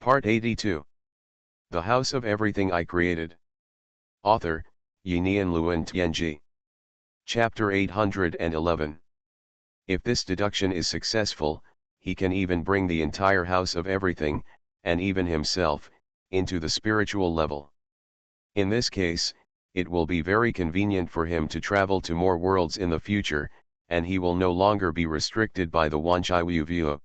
Part 82. The House of Everything I Created. Author, Yinian Luan Tianji. Chapter 811. If this deduction is successful, he can even bring the entire House of Everything, and even himself, into the spiritual level. In this case, it will be very convenient for him to travel to more worlds in the future, and he will no longer be restricted by the Wanchai View.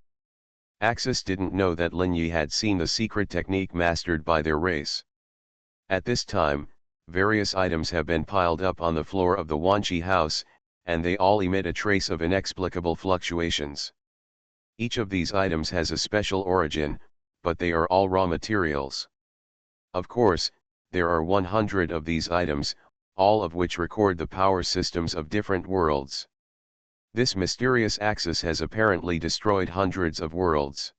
Axis didn't know that Lin Yi had seen the secret technique mastered by their race. At this time, various items have been piled up on the floor of the Wanchi house, and they all emit a trace of inexplicable fluctuations. Each of these items has a special origin, but they are all raw materials. Of course, there are 100 of these items, all of which record the power systems of different worlds. This mysterious Axis has apparently destroyed hundreds of worlds.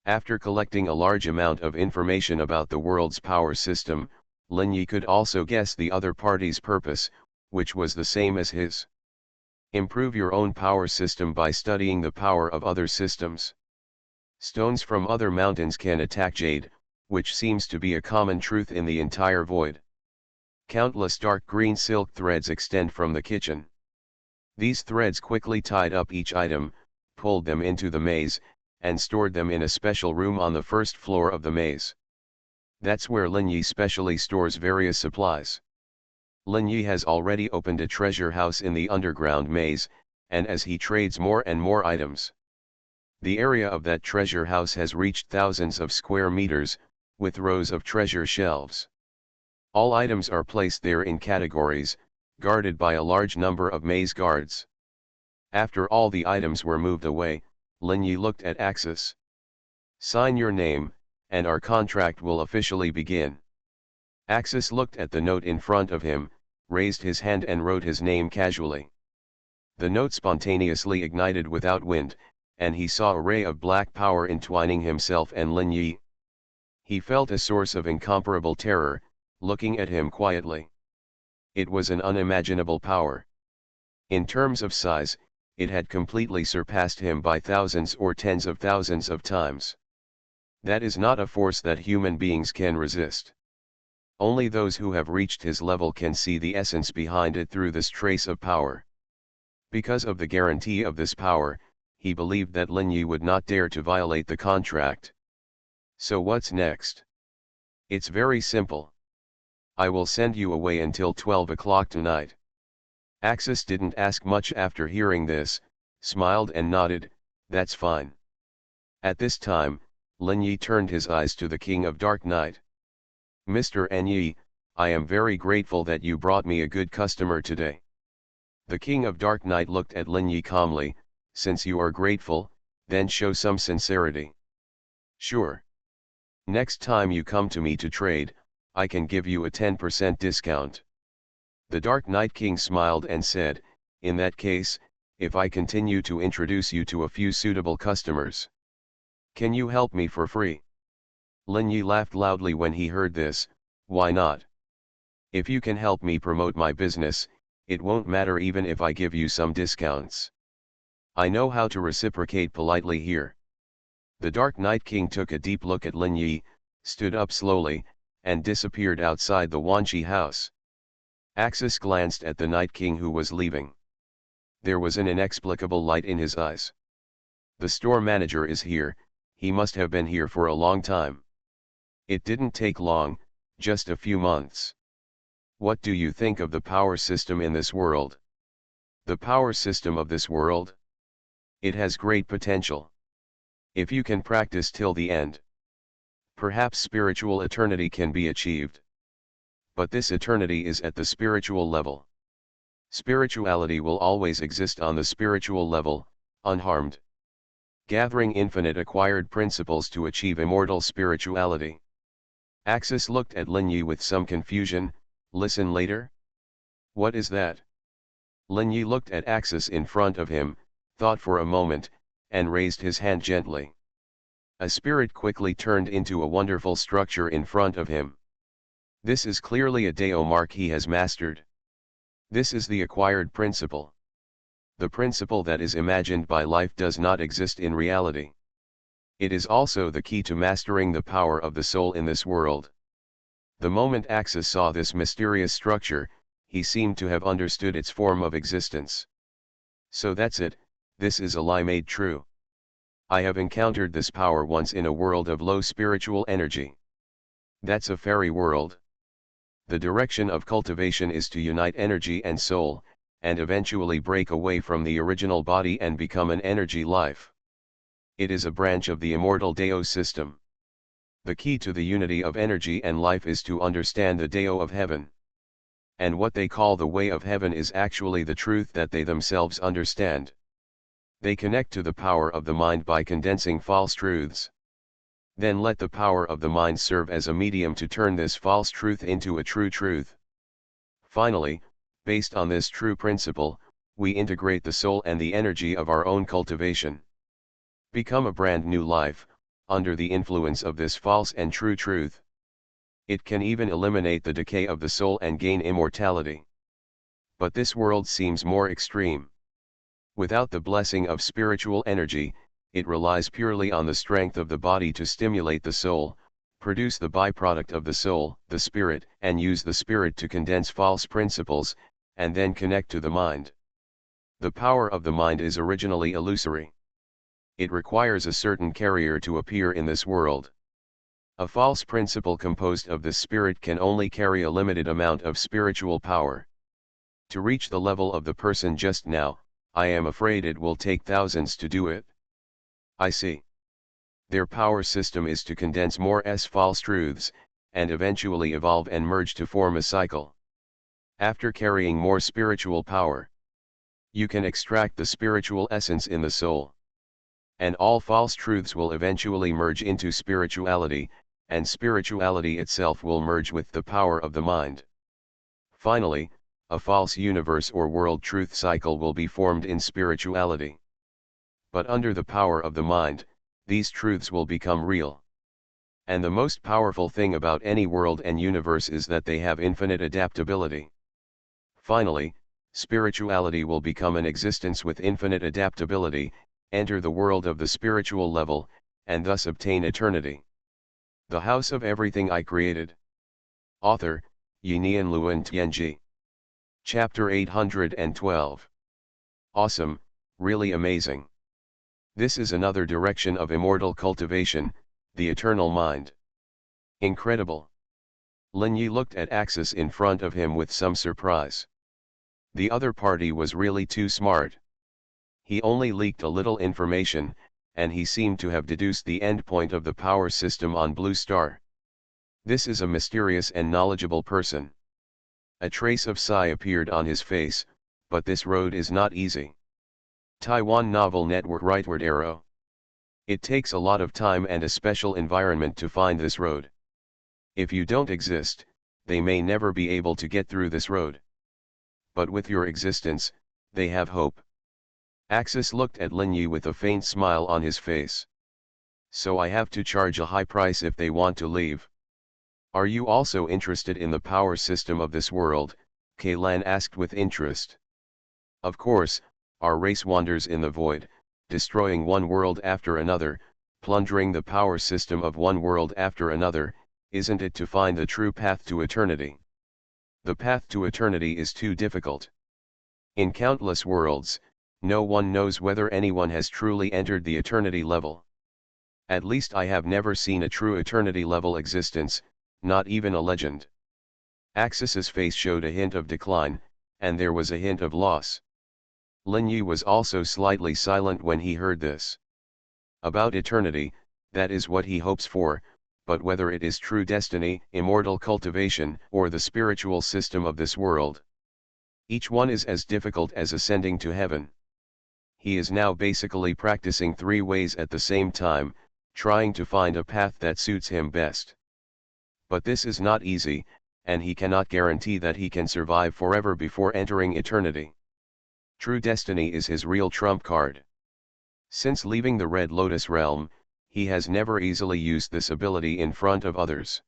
After collecting a large amount of information about the world's power system, Lin Yi could also guess the other party's purpose, which was the same as his. Improve your own power system by studying the power of other systems. Stones from other mountains can attack jade, which seems to be a common truth in the entire void. Countless dark green silk threads extend from the kitchen. These threads quickly tied up each item, pulled them into the maze, and stored them in a special room on the first floor of the maze. That's where Lin Yi specially stores various supplies. Lin Yi has already opened a treasure house in the underground maze, and as he trades more and more items, the area of that treasure house has reached thousands of square meters, with rows of treasure shelves. All items are placed there in categories, guarded by a large number of maze guards. After all the items were moved away, Lin Yi looked at Axis. Sign your name, and our contract will officially begin. Axis looked at the note in front of him, raised his hand and wrote his name casually. The note spontaneously ignited without wind, and he saw a ray of black power entwining himself and Lin Yi. He felt a source of incomparable terror, looking at him quietly. It was an unimaginable power. In terms of size, it had completely surpassed him by thousands or tens of thousands of times. That is not a force that human beings can resist. Only those who have reached his level can see the essence behind it through this trace of power. Because of the guarantee of this power, he believed that Lin Yi would not dare to violate the contract. So what's next? It's very simple. I will send you away until 12 o'clock tonight. Axis didn't ask much after hearing this, smiled and nodded, that's fine. At this time, Lin Yi turned his eyes to the King of Dark Night. Mr. N Yi, I am very grateful that you brought me a good customer today. The King of Dark Night looked at Lin Yi calmly, since you are grateful, then show some sincerity. Sure. Next time you come to me to trade, I can give you a 10% discount. The Dark Night King smiled and said, in that case, if I continue to introduce you to a few suitable customers, can you help me for free? Lin Yi laughed loudly when he heard this, why not? If you can help me promote my business, it won't matter even if I give you some discounts. I know how to reciprocate politely here. The Dark Night King took a deep look at Lin Yi, stood up slowly, and disappeared outside the Wanchi house. Axis glanced at the Night King who was leaving. There was an inexplicable light in his eyes. The store manager is here, he must have been here for a long time. It didn't take long, just a few months. What do you think of the power system in this world? The power system of this world? It has great potential. If you can practice till the end, perhaps spiritual eternity can be achieved. But this eternity is at the spiritual level. Spirituality will always exist on the spiritual level, unharmed. Gathering infinite acquired principles to achieve immortal spirituality. Axis looked at Lin Yi with some confusion, listen later? What is that? Lin Yi looked at Axis in front of him, thought for a moment, and raised his hand gently. A spirit quickly turned into a wonderful structure in front of him. This is clearly a Deo mark he has mastered. This is the acquired principle. The principle that is imagined by life does not exist in reality. It is also the key to mastering the power of the soul in this world. The moment Axis saw this mysterious structure, he seemed to have understood its form of existence. So that's it, this is a lie made true. I have encountered this power once in a world of low spiritual energy. That's a fairy world. The direction of cultivation is to unite energy and soul, and eventually break away from the original body and become an energy life. It is a branch of the immortal Dao system. The key to the unity of energy and life is to understand the Dao of heaven. And what they call the way of heaven is actually the truth that they themselves understand. They connect to the power of the mind by condensing false truths. Then let the power of the mind serve as a medium to turn this false truth into a true truth. Finally, based on this true principle, we integrate the soul and the energy of our own cultivation. Become a brand new life, under the influence of this false and true truth. It can even eliminate the decay of the soul and gain immortality. But this world seems more extreme. Without the blessing of spiritual energy, it relies purely on the strength of the body to stimulate the soul, produce the byproduct of the soul, the spirit, and use the spirit to condense false principles, and then connect to the mind. The power of the mind is originally illusory. It requires a certain carrier to appear in this world. A false principle composed of this spirit can only carry a limited amount of spiritual power. To reach the level of the person just now, I am afraid it will take thousands to do it. I see. Their power system is to condense more false truths, and eventually evolve and merge to form a cycle. After carrying more spiritual power, you can extract the spiritual essence in the soul. And all false truths will eventually merge into spirituality, and spirituality itself will merge with the power of the mind. Finally, a false universe or world truth cycle will be formed in spirituality. But under the power of the mind, these truths will become real. And the most powerful thing about any world and universe is that they have infinite adaptability. Finally, spirituality will become an existence with infinite adaptability, enter the world of the spiritual level, and thus obtain eternity. The House of Everything I Created. Author, Yinian Luan Tianji. Chapter 812. Awesome, really amazing. This is another direction of immortal cultivation, the eternal mind. Incredible. Lin Yi looked at Axis in front of him with some surprise. The other party was really too smart. He only leaked a little information, and he seemed to have deduced the endpoint of the power system on Blue Star. This is a mysterious and knowledgeable person. A trace of sigh appeared on his face, but this road is not easy. Taiwan Novel Network Rightward Arrow. It takes a lot of time and a special environment to find this road. If you don't exist, they may never be able to get through this road. But with your existence, they have hope. Axis looked at Lin Yi with a faint smile on his face. So I have to charge a high price if they want to leave. Are you also interested in the power system of this world? Kailan asked with interest. Of course, our race wanders in the void, destroying one world after another, plundering the power system of one world after another, isn't it to find the true path to eternity? The path to eternity is too difficult. In countless worlds, no one knows whether anyone has truly entered the eternity level. At least I have never seen a true eternity level existence, not even a legend. Axis's face showed a hint of decline, and there was a hint of loss. Lin Yi was also slightly silent when he heard this. About eternity, that is what he hopes for, but whether it is true destiny, immortal cultivation, or the spiritual system of this world, each one is as difficult as ascending to heaven. He is now basically practicing three ways at the same time, trying to find a path that suits him best. But this is not easy, and he cannot guarantee that he can survive forever before entering eternity. True destiny is his real trump card. Since leaving the Red Lotus realm, he has never easily used this ability in front of others.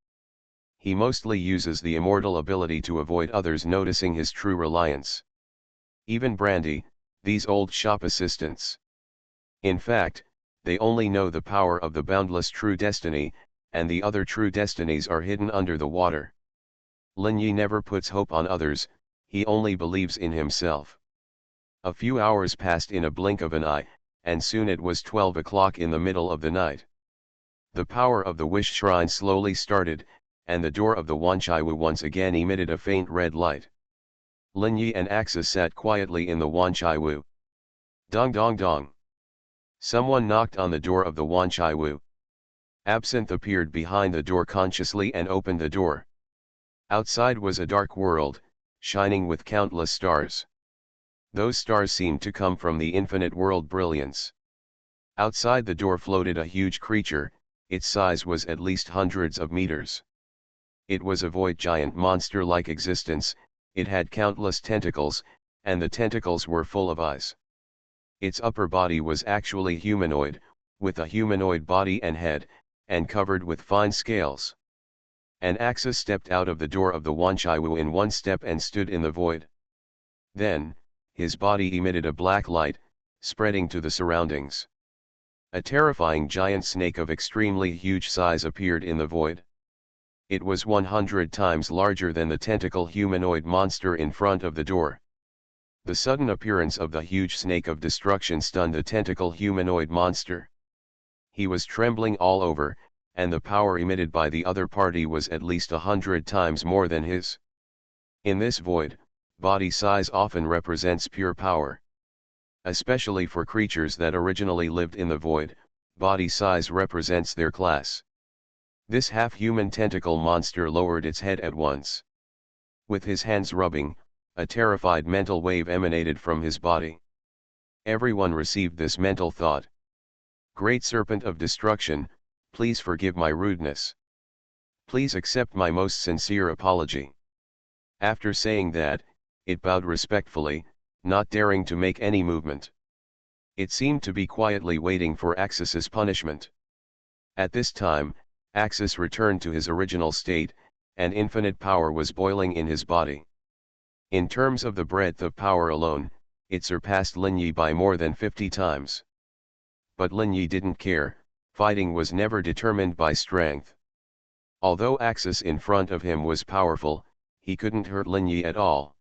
He mostly uses the immortal ability to avoid others noticing his true reliance. Even Brandy, these old shop assistants. In fact, they only know the power of the boundless true destiny, and the other true destinies are hidden under the water. Lin Yi never puts hope on others, he only believes in himself. A few hours passed in a blink of an eye, and soon it was 12 o'clock in the middle of the night. The power of the wish shrine slowly started, and the door of the Wanchaiwu once again emitted a faint red light. Lin Yi and Axis sat quietly in the Wanchaiwu. Dong dong dong. Someone knocked on the door of the Wanchaiwu. Absinthe appeared behind the door consciously and opened the door. Outside was a dark world, shining with countless stars. Those stars seemed to come from the infinite world brilliance. Outside the door floated a huge creature, its size was at least hundreds of meters. It was a void giant monster-like existence, it had countless tentacles, and the tentacles were full of eyes. Its upper body was actually humanoid, with a humanoid body and head, and covered with fine scales. An Axis stepped out of the door of the Wanchaiwu in one step and stood in the void. Then, his body emitted a black light, spreading to the surroundings. A terrifying giant snake of extremely huge size appeared in the void. It was 100 times larger than the tentacle humanoid monster in front of the door. The sudden appearance of the huge snake of destruction stunned the tentacle humanoid monster. He was trembling all over, and the power emitted by the other party was at least 100 times more than his. In this void, body size often represents pure power. Especially for creatures that originally lived in the void, body size represents their class. This half-human tentacle monster lowered its head at once. With his hands rubbing, a terrified mental wave emanated from his body. Everyone received this mental thought. Great Serpent of Destruction, please forgive my rudeness. Please accept my most sincere apology. After saying that, it bowed respectfully, not daring to make any movement. It seemed to be quietly waiting for Axis's punishment. At this time, Axis returned to his original state, and infinite power was boiling in his body. In terms of the breadth of power alone, it surpassed Lin Yi by more than 50 times. But Lin Yi didn't care, fighting was never determined by strength. Although Axis in front of him was powerful, he couldn't hurt Lin Yi at all.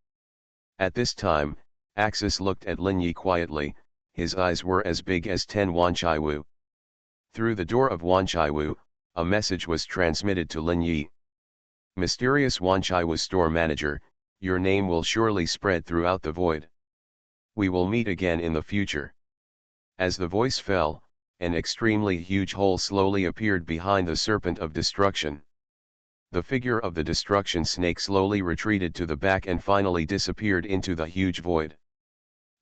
At this time, Axis looked at Lin Yi quietly, his eyes were as big as 10 Wanchaiwu. Through the door of Wanchaiwu, a message was transmitted to Lin Yi. Mysterious Wanchaiwu store manager, your name will surely spread throughout the void. We will meet again in the future. As the voice fell, an extremely huge hole slowly appeared behind the Serpent of Destruction. The figure of the destruction snake slowly retreated to the back and finally disappeared into the huge void.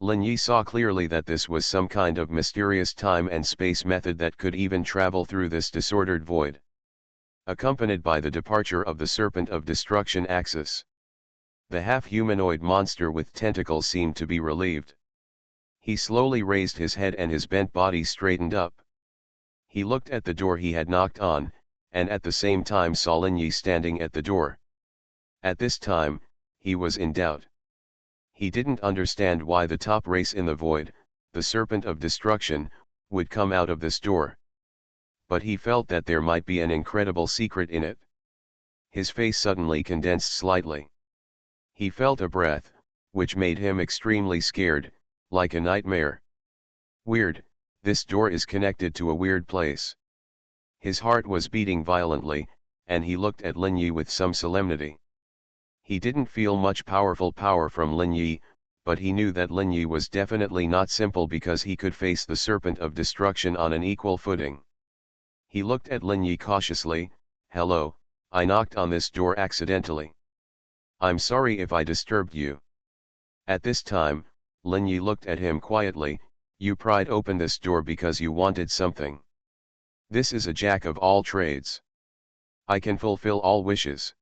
Lin Yi saw clearly that this was some kind of mysterious time and space method that could even travel through this disordered void. Accompanied by the departure of the Serpent of Destruction Axis, the half-humanoid monster with tentacles seemed to be relieved. He slowly raised his head and his bent body straightened up. He looked at the door he had knocked on, and at the same time saw Lin Yi standing at the door. At this time, he was in doubt. He didn't understand why the top race in the void, the Serpent of Destruction, would come out of this door. But he felt that there might be an incredible secret in it. His face suddenly condensed slightly. He felt a breath, which made him extremely scared, like a nightmare. Weird, this door is connected to a weird place. His heart was beating violently, and he looked at Lin Yi with some solemnity. He didn't feel much powerful power from Lin Yi, but he knew that Lin Yi was definitely not simple because he could face the Serpent of Destruction on an equal footing. He looked at Lin Yi cautiously. Hello, I knocked on this door accidentally. I'm sorry if I disturbed you. At this time, Lin Yi looked at him quietly. You pried open this door because you wanted something. This is a jack of all trades. I can fulfill all wishes.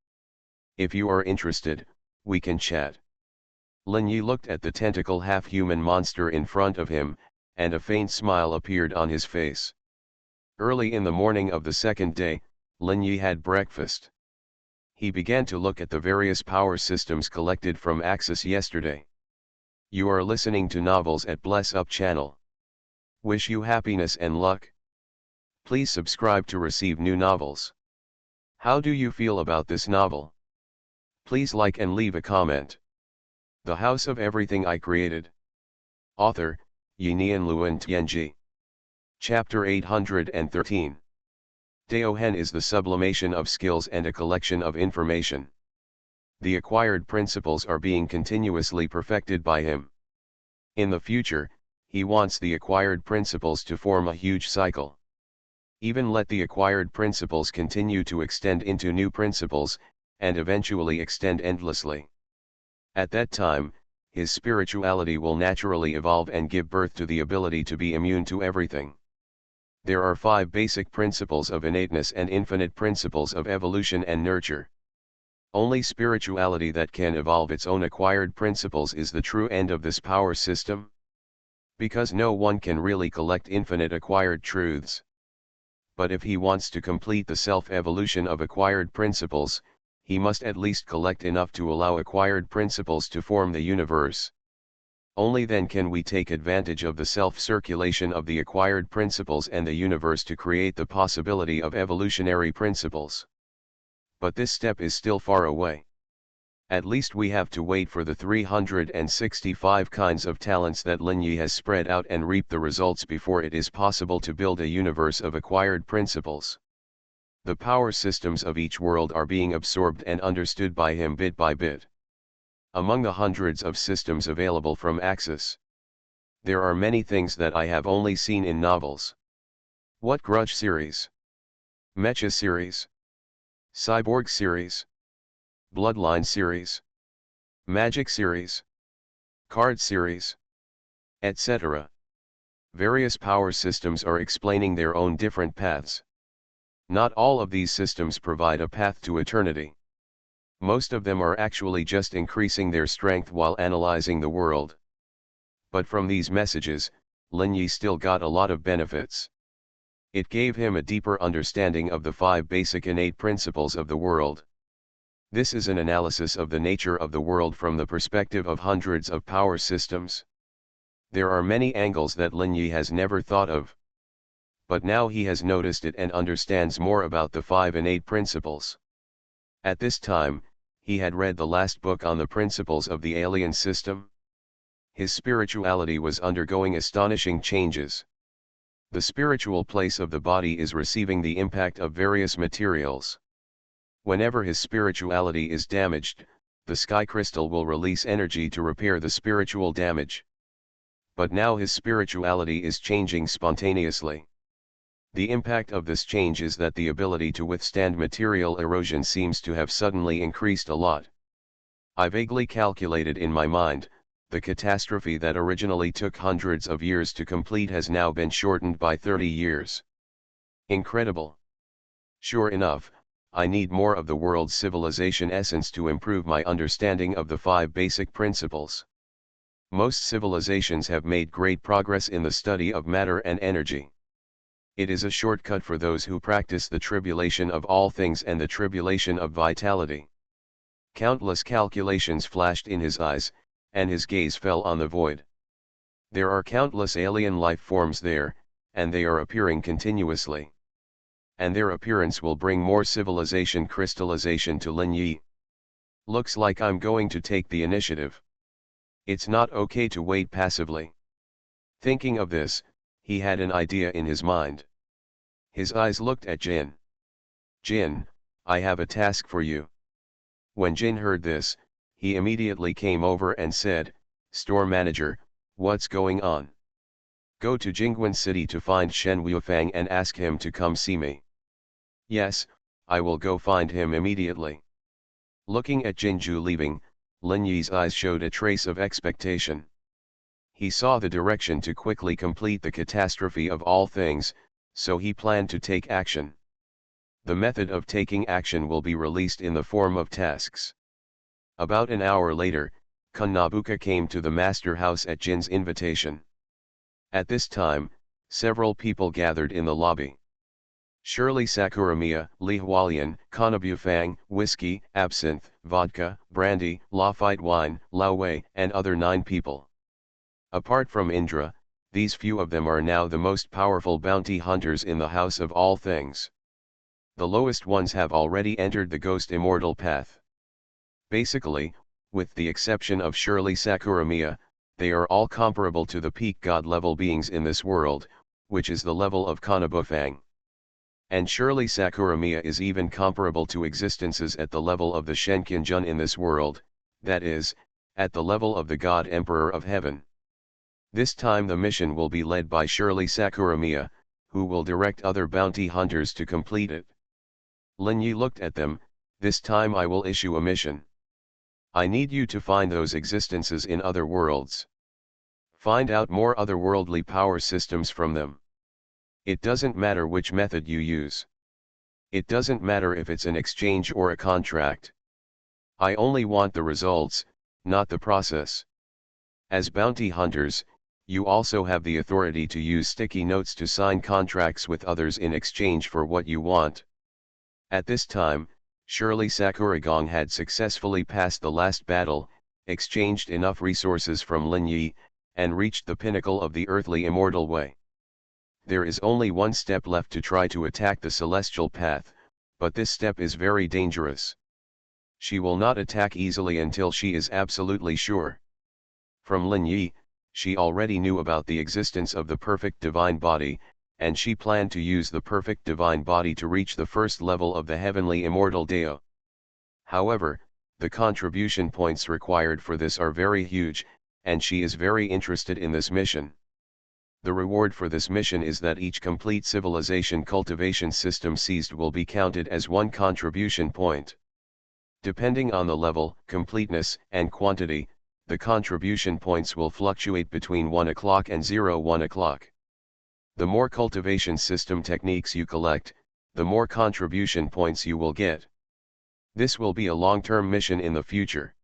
If you are interested, we can chat. Lin Yi looked at the tentacle half-human monster in front of him, and a faint smile appeared on his face. Early in the morning of the second day, Lin Yi had breakfast. He began to look at the various power systems collected from Axis yesterday. You are listening to novels at Bless Up channel. Wish you happiness and luck. Please subscribe to receive new novels. How do you feel about this novel? Please like and leave a comment. The House of Everything I Created. Author, Yinian Luan Tianji. Chapter 813. Daohen is the sublimation of skills and a collection of information. The acquired principles are being continuously perfected by him. In the future, he wants the acquired principles to form a huge cycle. Even let the acquired principles continue to extend into new principles, and eventually extend endlessly. At that time, his spirituality will naturally evolve and give birth to the ability to be immune to everything. There are 5 basic principles of innateness and infinite principles of evolution and nurture. Only spirituality that can evolve its own acquired principles is the true end of this power system. Because no one can really collect infinite acquired truths. But if he wants to complete the self-evolution of acquired principles, he must at least collect enough to allow acquired principles to form the universe. Only then can we take advantage of the self-circulation of the acquired principles and the universe to create the possibility of evolutionary principles. But this step is still far away. At least we have to wait for the 365 kinds of talents that Lin Yi has spread out and reap the results before it is possible to build a universe of acquired principles. The power systems of each world are being absorbed and understood by him bit by bit. Among the hundreds of systems available from Axis, there are many things that I have only seen in novels. What Grudge series? Mecha series? Cyborg series? Bloodline series? Magic series? Card series? Etc. Various power systems are explaining their own different paths. Not all of these systems provide a path to eternity. Most of them are actually just increasing their strength while analyzing the world. But from these messages, Lin Yi still got a lot of benefits. It gave him a deeper understanding of the 5 basic innate principles of the world. This is an analysis of the nature of the world from the perspective of hundreds of power systems. There are many angles that Lin Yi has never thought of. But now he has noticed it and understands more about the 5 innate principles. At this time, he had read the last book on the principles of the alien system. His spirituality was undergoing astonishing changes. The spiritual place of the body is receiving the impact of various materials. Whenever his spirituality is damaged, the sky crystal will release energy to repair the spiritual damage. But now his spirituality is changing spontaneously. The impact of this change is that the ability to withstand material erosion seems to have suddenly increased a lot. I vaguely calculated in my mind, the catastrophe that originally took hundreds of years to complete has now been shortened by 30 years. Incredible. Sure enough, I need more of the world's civilization essence to improve my understanding of the 5 basic principles. Most civilizations have made great progress in the study of matter and energy. It is a shortcut for those who practice the tribulation of all things and the tribulation of vitality. Countless calculations flashed in his eyes, and his gaze fell on the void. There are countless alien life forms there, and they are appearing continuously. And their appearance will bring more civilization crystallization to Lin Yi. Looks like I'm going to take the initiative. It's not okay to wait passively. Thinking of this, he had an idea in his mind. His eyes looked at Jin. Jin, I have a task for you. When Jin heard this, he immediately came over and said, Store manager, what's going on? Go to Jingguan City to find Shen Wuifang and ask him to come see me. Yes, I will go find him immediately. Looking at Jinju leaving, Lin Yi's eyes showed a trace of expectation. He saw the direction to quickly complete the catastrophe of all things, so he planned to take action. The method of taking action will be released in the form of tasks. About an hour later, Kun Nabuka came to the master house at Jin's invitation. At this time, several people gathered in the lobby. Shirley Sakuramiya, Li Hualian, Kanabufang, whiskey, absinthe, vodka, brandy, Lafite wine, Lao Wei, and other 9 people. Apart from Indra, These few of them are now the most powerful bounty hunters in the house of all things. The lowest ones have already entered the ghost immortal path. Basically, with the exception of Shirley Sakuramiya, they are all comparable to the peak god level beings in this world, which is the level of Kanabufang. And Shirley Sakuramiya is even comparable to existences at the level of the Shenkinjun in this world, that is, at the level of the God Emperor of Heaven. This time the mission will be led by Shirley Sakuramiya, who will direct other bounty hunters to complete it. Lin Yi looked at them. This time I will issue a mission. I need you to find those existences in other worlds. Find out more otherworldly power systems from them. It doesn't matter which method you use. It doesn't matter if it's an exchange or a contract. I only want the results, not the process. As bounty hunters, you also have the authority to use sticky notes to sign contracts with others in exchange for what you want. At this time, Shirley Sakuragong had successfully passed the last battle, exchanged enough resources from Lin Yi, and reached the pinnacle of the earthly immortal way. There is only one step left to try to attack the celestial path, but this step is very dangerous. She will not attack easily until she is absolutely sure. From Lin Yi, she already knew about the existence of the perfect divine body, and she planned to use the perfect divine body to reach the first level of the heavenly immortal Deo. However, the contribution points required for this are very huge, and she is very interested in this mission. The reward for this mission is that each complete civilization cultivation system seized will be counted as one contribution point. Depending on the level, completeness, and quantity, the contribution points will fluctuate between 1 o'clock and 01 o'clock. The more cultivation system techniques you collect, the more contribution points you will get. This will be a long-term mission in the future.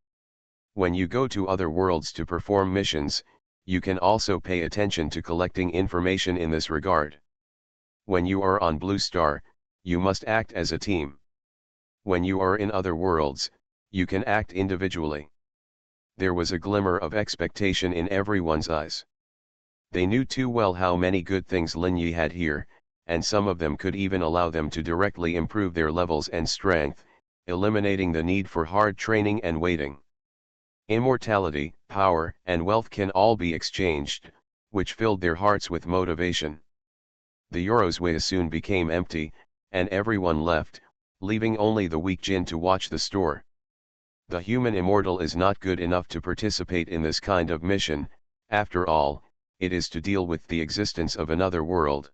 When you go to other worlds to perform missions, you can also pay attention to collecting information in this regard. When you are on Blue Star, you must act as a team. When you are in other worlds, you can act individually. There was a glimmer of expectation in everyone's eyes. They knew too well how many good things Lin Yi had here, and some of them could even allow them to directly improve their levels and strength, eliminating the need for hard training and waiting. Immortality, power, and wealth can all be exchanged, which filled their hearts with motivation. The Eurosway soon became empty, and everyone left, leaving only the weak Jin to watch the store. The human immortal is not good enough to participate in this kind of mission. After all, it is to deal with the existence of another world.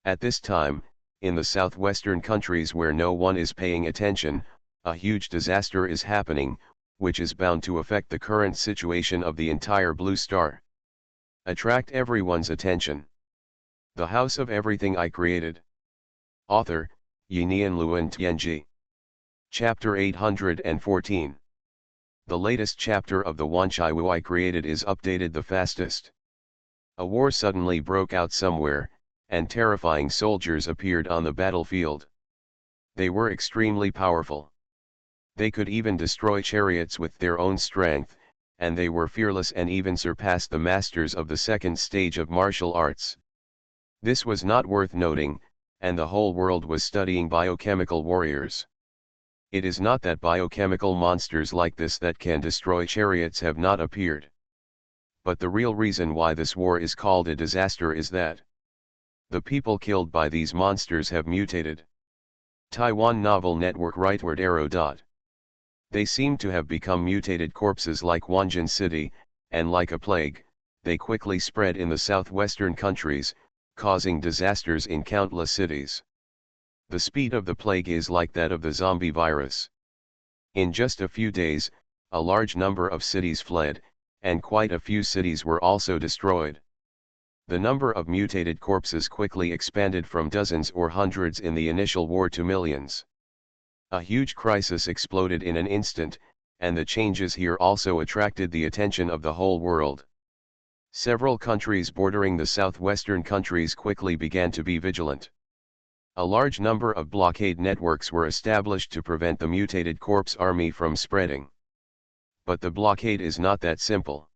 At this time, in the southwestern countries where no one is paying attention, a huge disaster is happening, which is bound to affect the current situation of the entire Blue Star. Attract everyone's attention. The House of Everything I Created. Author, Yinian Luan Tianji. Chapter 814. The latest chapter of the Wanchai I Created is updated the fastest. A war suddenly broke out somewhere, and terrifying soldiers appeared on the battlefield. They were extremely powerful. They could even destroy chariots with their own strength, and they were fearless and even surpassed the masters of the second stage of martial arts. This was not worth noting, and the whole world was studying biochemical warriors. It is not that biochemical monsters like this that can destroy chariots have not appeared. But the real reason why this war is called a disaster is that the people killed by these monsters have mutated. Taiwan Novel Network rightward arrow. They seem to have become mutated corpses like Wanjin City, and like a plague, they quickly spread in the southwestern countries, causing disasters in countless cities. The speed of the plague is like that of the zombie virus. In just a few days, a large number of cities fled, and quite a few cities were also destroyed. The number of mutated corpses quickly expanded from dozens or hundreds in the initial war to millions. A huge crisis exploded in an instant, and the changes here also attracted the attention of the whole world. Several countries bordering the southwestern countries quickly began to be vigilant. A large number of blockade networks were established to prevent the mutated corpse army from spreading. But the blockade is not that simple.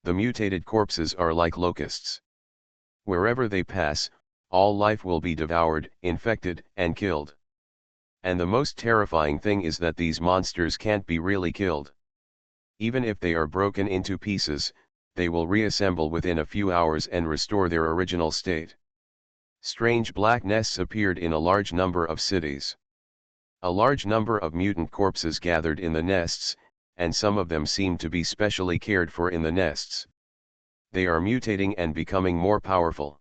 The mutated corpses are like locusts. Wherever they pass, all life will be devoured, infected, and killed. And the most terrifying thing is that these monsters can't be really killed. Even if they are broken into pieces, they will reassemble within a few hours and restore their original state. Strange black nests appeared in a large number of cities. A large number of mutant corpses gathered in the nests, and some of them seem to be specially cared for in the nests. They are mutating and becoming more powerful.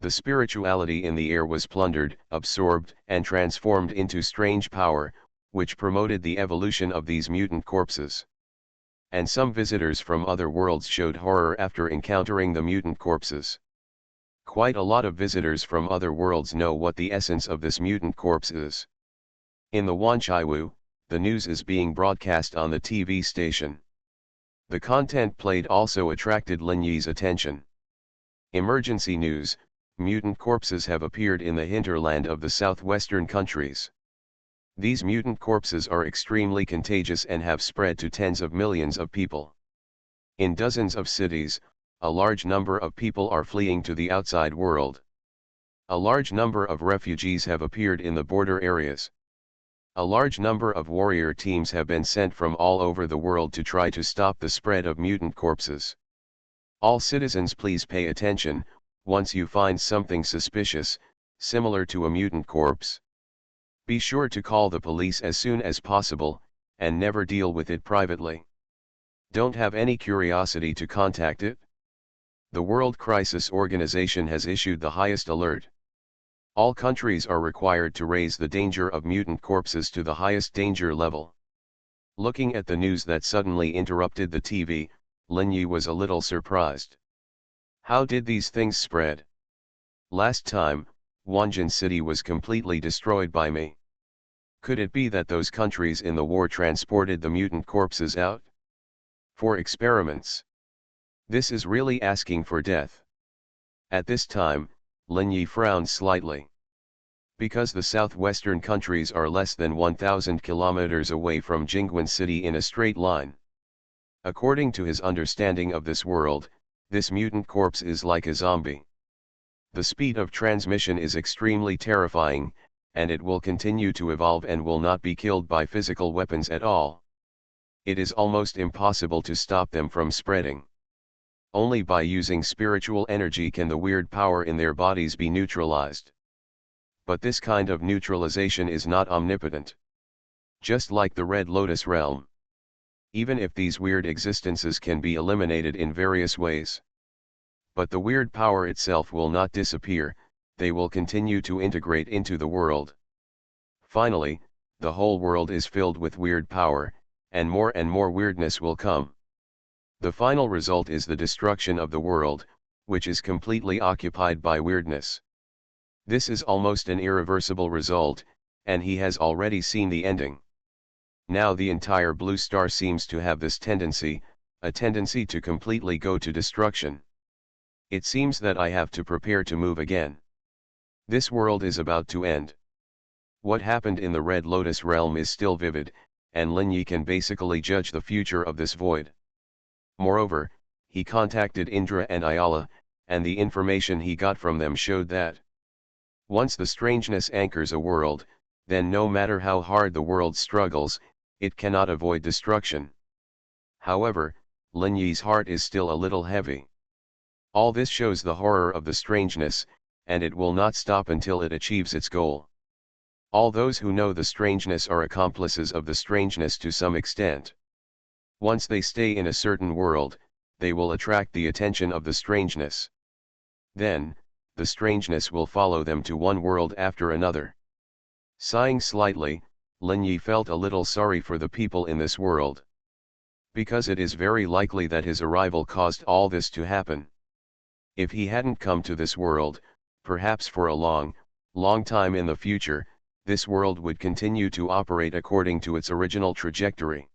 The spirituality in the air was plundered, absorbed, and transformed into strange power, which promoted the evolution of these mutant corpses. And some visitors from other worlds showed horror after encountering the mutant corpses. Quite a lot of visitors from other worlds know what the essence of this mutant corpse is. In the Wanchaiwu, the news is being broadcast on the TV station. The content played also attracted Lin Yi's attention. Emergency news: mutant corpses have appeared in the hinterland of the southwestern countries. These mutant corpses are extremely contagious and have spread to tens of millions of people. In dozens of cities, a large number of people are fleeing to the outside world. A large number of refugees have appeared in the border areas. A large number of warrior teams have been sent from all over the world to try to stop the spread of mutant corpses. All citizens, please pay attention. Once you find something suspicious, similar to a mutant corpse, be sure to call the police as soon as possible, and never deal with it privately. Don't have any curiosity to contact it. The World Crisis Organization has issued the highest alert. All countries are required to raise the danger of mutant corpses to the highest danger level. Looking at the news that suddenly interrupted the TV, Lin Yi was a little surprised. How did these things spread? Last time, Wanjin City was completely destroyed by me. Could it be that those countries in the war transported the mutant corpses out for experiments? This is really asking for death. At this time, Lin Yi frowned slightly. Because the southwestern countries are less than 1,000 kilometers away from Jingguan City in a straight line. According to his understanding of this world, this mutant corpse is like a zombie. The speed of transmission is extremely terrifying, and it will continue to evolve and will not be killed by physical weapons at all. It is almost impossible to stop them from spreading. Only by using spiritual energy can the weird power in their bodies be neutralized. But this kind of neutralization is not omnipotent. Just like the Red Lotus realm. Even if these weird existences can be eliminated in various ways. But the weird power itself will not disappear, they will continue to integrate into the world. Finally, the whole world is filled with weird power, and more weirdness will come. The final result is the destruction of the world, which is completely occupied by weirdness. This is almost an irreversible result, and he has already seen the ending. Now the entire blue star seems to have this tendency, a tendency to completely go to destruction. It seems that I have to prepare to move again. This world is about to end. What happened in the Red Lotus realm is still vivid, and Lin Yi can basically judge the future of this void. Moreover, he contacted Indra and Ayala, and the information he got from them showed that once the strangeness anchors a world, then no matter how hard the world struggles, it cannot avoid destruction. However, Lin Yi's heart is still a little heavy. All this shows the horror of the strangeness, and it will not stop until it achieves its goal. All those who know the strangeness are accomplices of the strangeness to some extent. Once they stay in a certain world, they will attract the attention of the strangeness. Then, the strangeness will follow them to one world after another. Sighing slightly, Lin Yi felt a little sorry for the people in this world. Because it is very likely that his arrival caused all this to happen. If he hadn't come to this world, perhaps for a long time in the future, this world would continue to operate according to its original trajectory.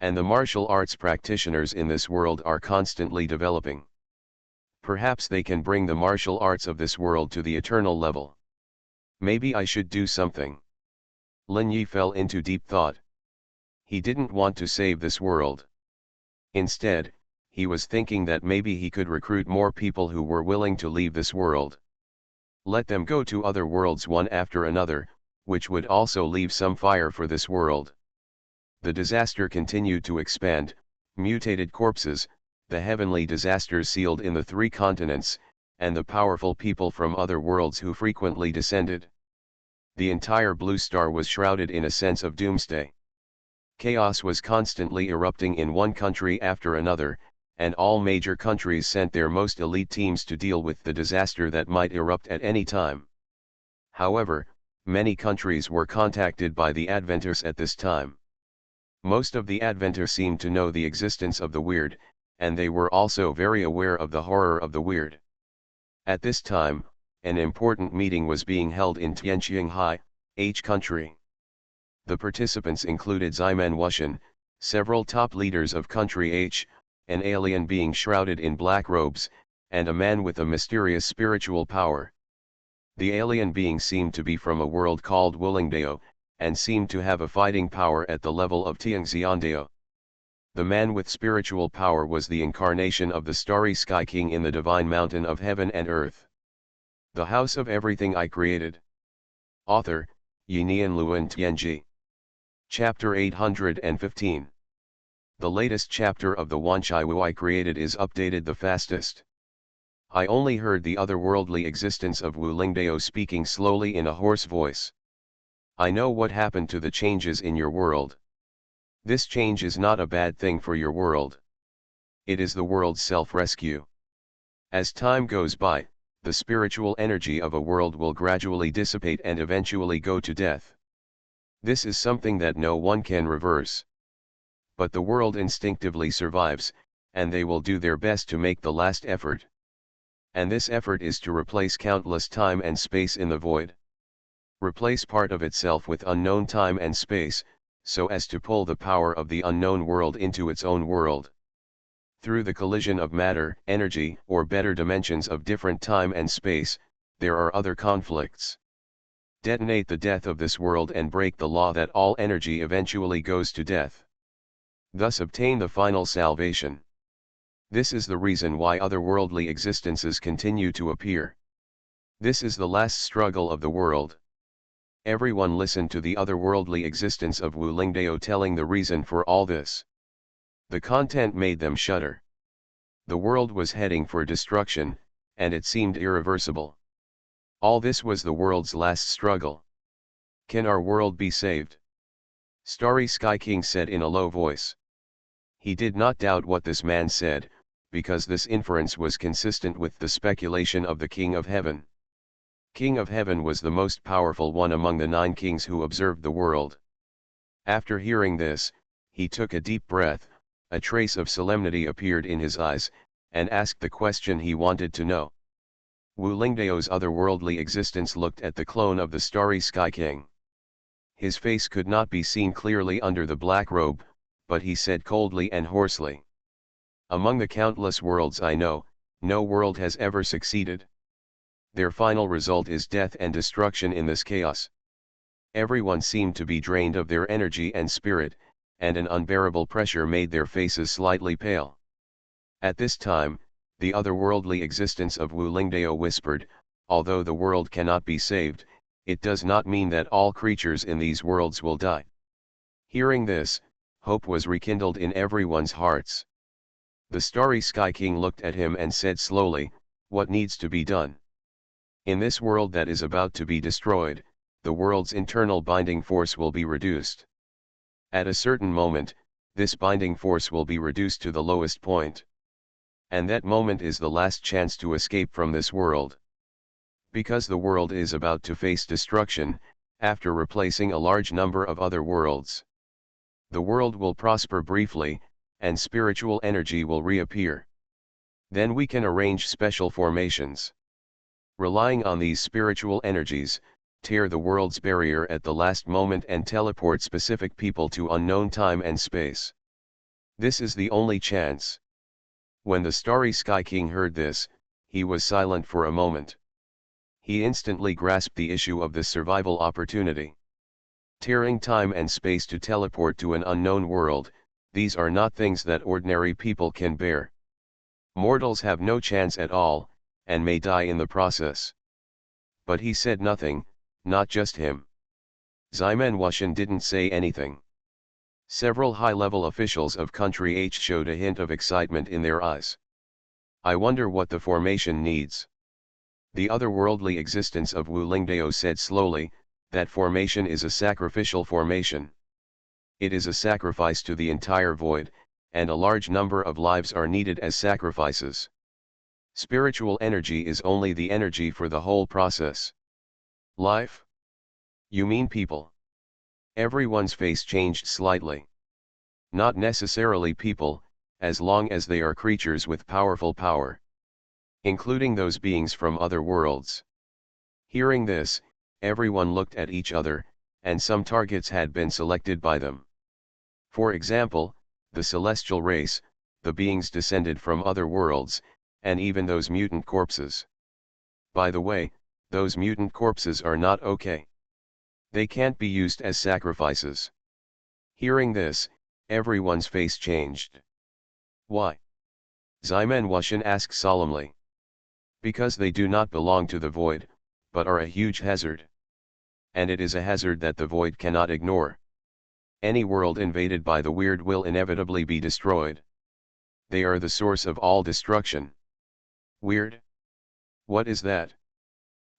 And the martial arts practitioners in this world are constantly developing. Perhaps they can bring the martial arts of this world to the eternal level. Maybe I should do something. Lin Yi fell into deep thought. He didn't want to save this world. Instead, he was thinking that maybe he could recruit more people who were willing to leave this world. Let them go to other worlds one after another, which would also leave some fire for this world. The disaster continued to expand, mutated corpses, the heavenly disasters sealed in the 3 continents, and the powerful people from other worlds who frequently descended. The entire blue star was shrouded in a sense of doomsday. Chaos was constantly erupting in one country after another, and all major countries sent their most elite teams to deal with the disaster that might erupt at any time. However, many countries were contacted by the Adventers at this time. Most of the Adventers seemed to know the existence of the weird, and they were also very aware of the horror of the weird. At this time, an important meeting was being held in Tianqinghai, H country. The participants included Xuanhuan, several top leaders of country H, an alien being shrouded in black robes, and a man with a mysterious spiritual power. The alien being seemed to be from a world called Wulingdao, and seemed to have a fighting power at the level of Tianxiandao. The man with spiritual power was the incarnation of the starry Sky King in the divine mountain of heaven and earth. The house of everything I created. Author, Yinian Luan Tianji. Chapter 815. The latest chapter of the Wanchai I created is updated the fastest. I only heard the otherworldly existence of Wu Lingdao speaking slowly in a hoarse voice. I know what happened to the changes in your world. This change is not a bad thing for your world. It is the world's self-rescue. As time goes by, the spiritual energy of a world will gradually dissipate and eventually go to death. This is something that no one can reverse. But the world instinctively survives, and they will do their best to make the last effort. And this effort is to replace countless time and space in the void. Replace part of itself with unknown time and space, so as to pull the power of the unknown world into its own world. Through the collision of matter, energy, or better dimensions of different time and space, there are other conflicts. Detonate the death of this world and break the law that all energy eventually goes to death. Thus obtain the final salvation. This is the reason why otherworldly existences continue to appear. This is the last struggle of the world. Everyone listened to the otherworldly existence of Wu Lingdao telling the reason for all this. The content made them shudder. The world was heading for destruction, and it seemed irreversible. All this was the world's last struggle. Can our world be saved? Starry Sky King said in a low voice. He did not doubt what this man said, because this inference was consistent with the speculation of the King of Heaven. King of Heaven was the most powerful one among the 9 kings who observed the world. After hearing this, he took a deep breath, a trace of solemnity appeared in his eyes, and asked the question he wanted to know. Wu Lingdao's otherworldly existence looked at the clone of the starry Sky King. His face could not be seen clearly under the black robe, but he said coldly and hoarsely. Among the countless worlds I know, no world has ever succeeded. Their final result is death and destruction in this chaos. Everyone seemed to be drained of their energy and spirit, and an unbearable pressure made their faces slightly pale. At this time, the otherworldly existence of Wu Lingdao whispered, although the world cannot be saved, it does not mean that all creatures in these worlds will die. Hearing this, hope was rekindled in everyone's hearts. The starry Sky King looked at him and said slowly, "What needs to be done? In this world that is about to be destroyed, the world's internal binding force will be reduced. At a certain moment, this binding force will be reduced to the lowest point. And that moment is the last chance to escape from this world. Because the world is about to face destruction, after replacing a large number of other worlds. The world will prosper briefly, and spiritual energy will reappear. Then we can arrange special formations. Relying on these spiritual energies, tear the world's barrier at the last moment and teleport specific people to unknown time and space. This is the only chance." When the starry Sky King heard this, he was silent for a moment. He instantly grasped the issue of this survival opportunity. Tearing time and space to teleport to an unknown world, these are not things that ordinary people can bear. Mortals have no chance at all, and may die in the process. But he said nothing, not just him. Xuanhuan didn't say anything. Several high-level officials of country H showed a hint of excitement in their eyes. I wonder what the formation needs. The otherworldly existence of Wu Lingdao said slowly, that formation is a sacrificial formation. It is a sacrifice to the entire void, and a large number of lives are needed as sacrifices. Spiritual energy is only the energy for the whole process. Life? You mean people? Everyone's face changed slightly. Not necessarily people, as long as they are creatures with powerful power. Including those beings from other worlds. Hearing this, everyone looked at each other, and some targets had been selected by them. For example, the celestial race, the beings descended from other worlds, and even those mutant corpses. By the way, those mutant corpses are not okay. They can't be used as sacrifices. Hearing this, everyone's face changed. Why? Xuanhuan asked solemnly. Because they do not belong to the void, but are a huge hazard. And it is a hazard that the void cannot ignore. Any world invaded by the weird will inevitably be destroyed. They are the source of all destruction. Weird? What is that?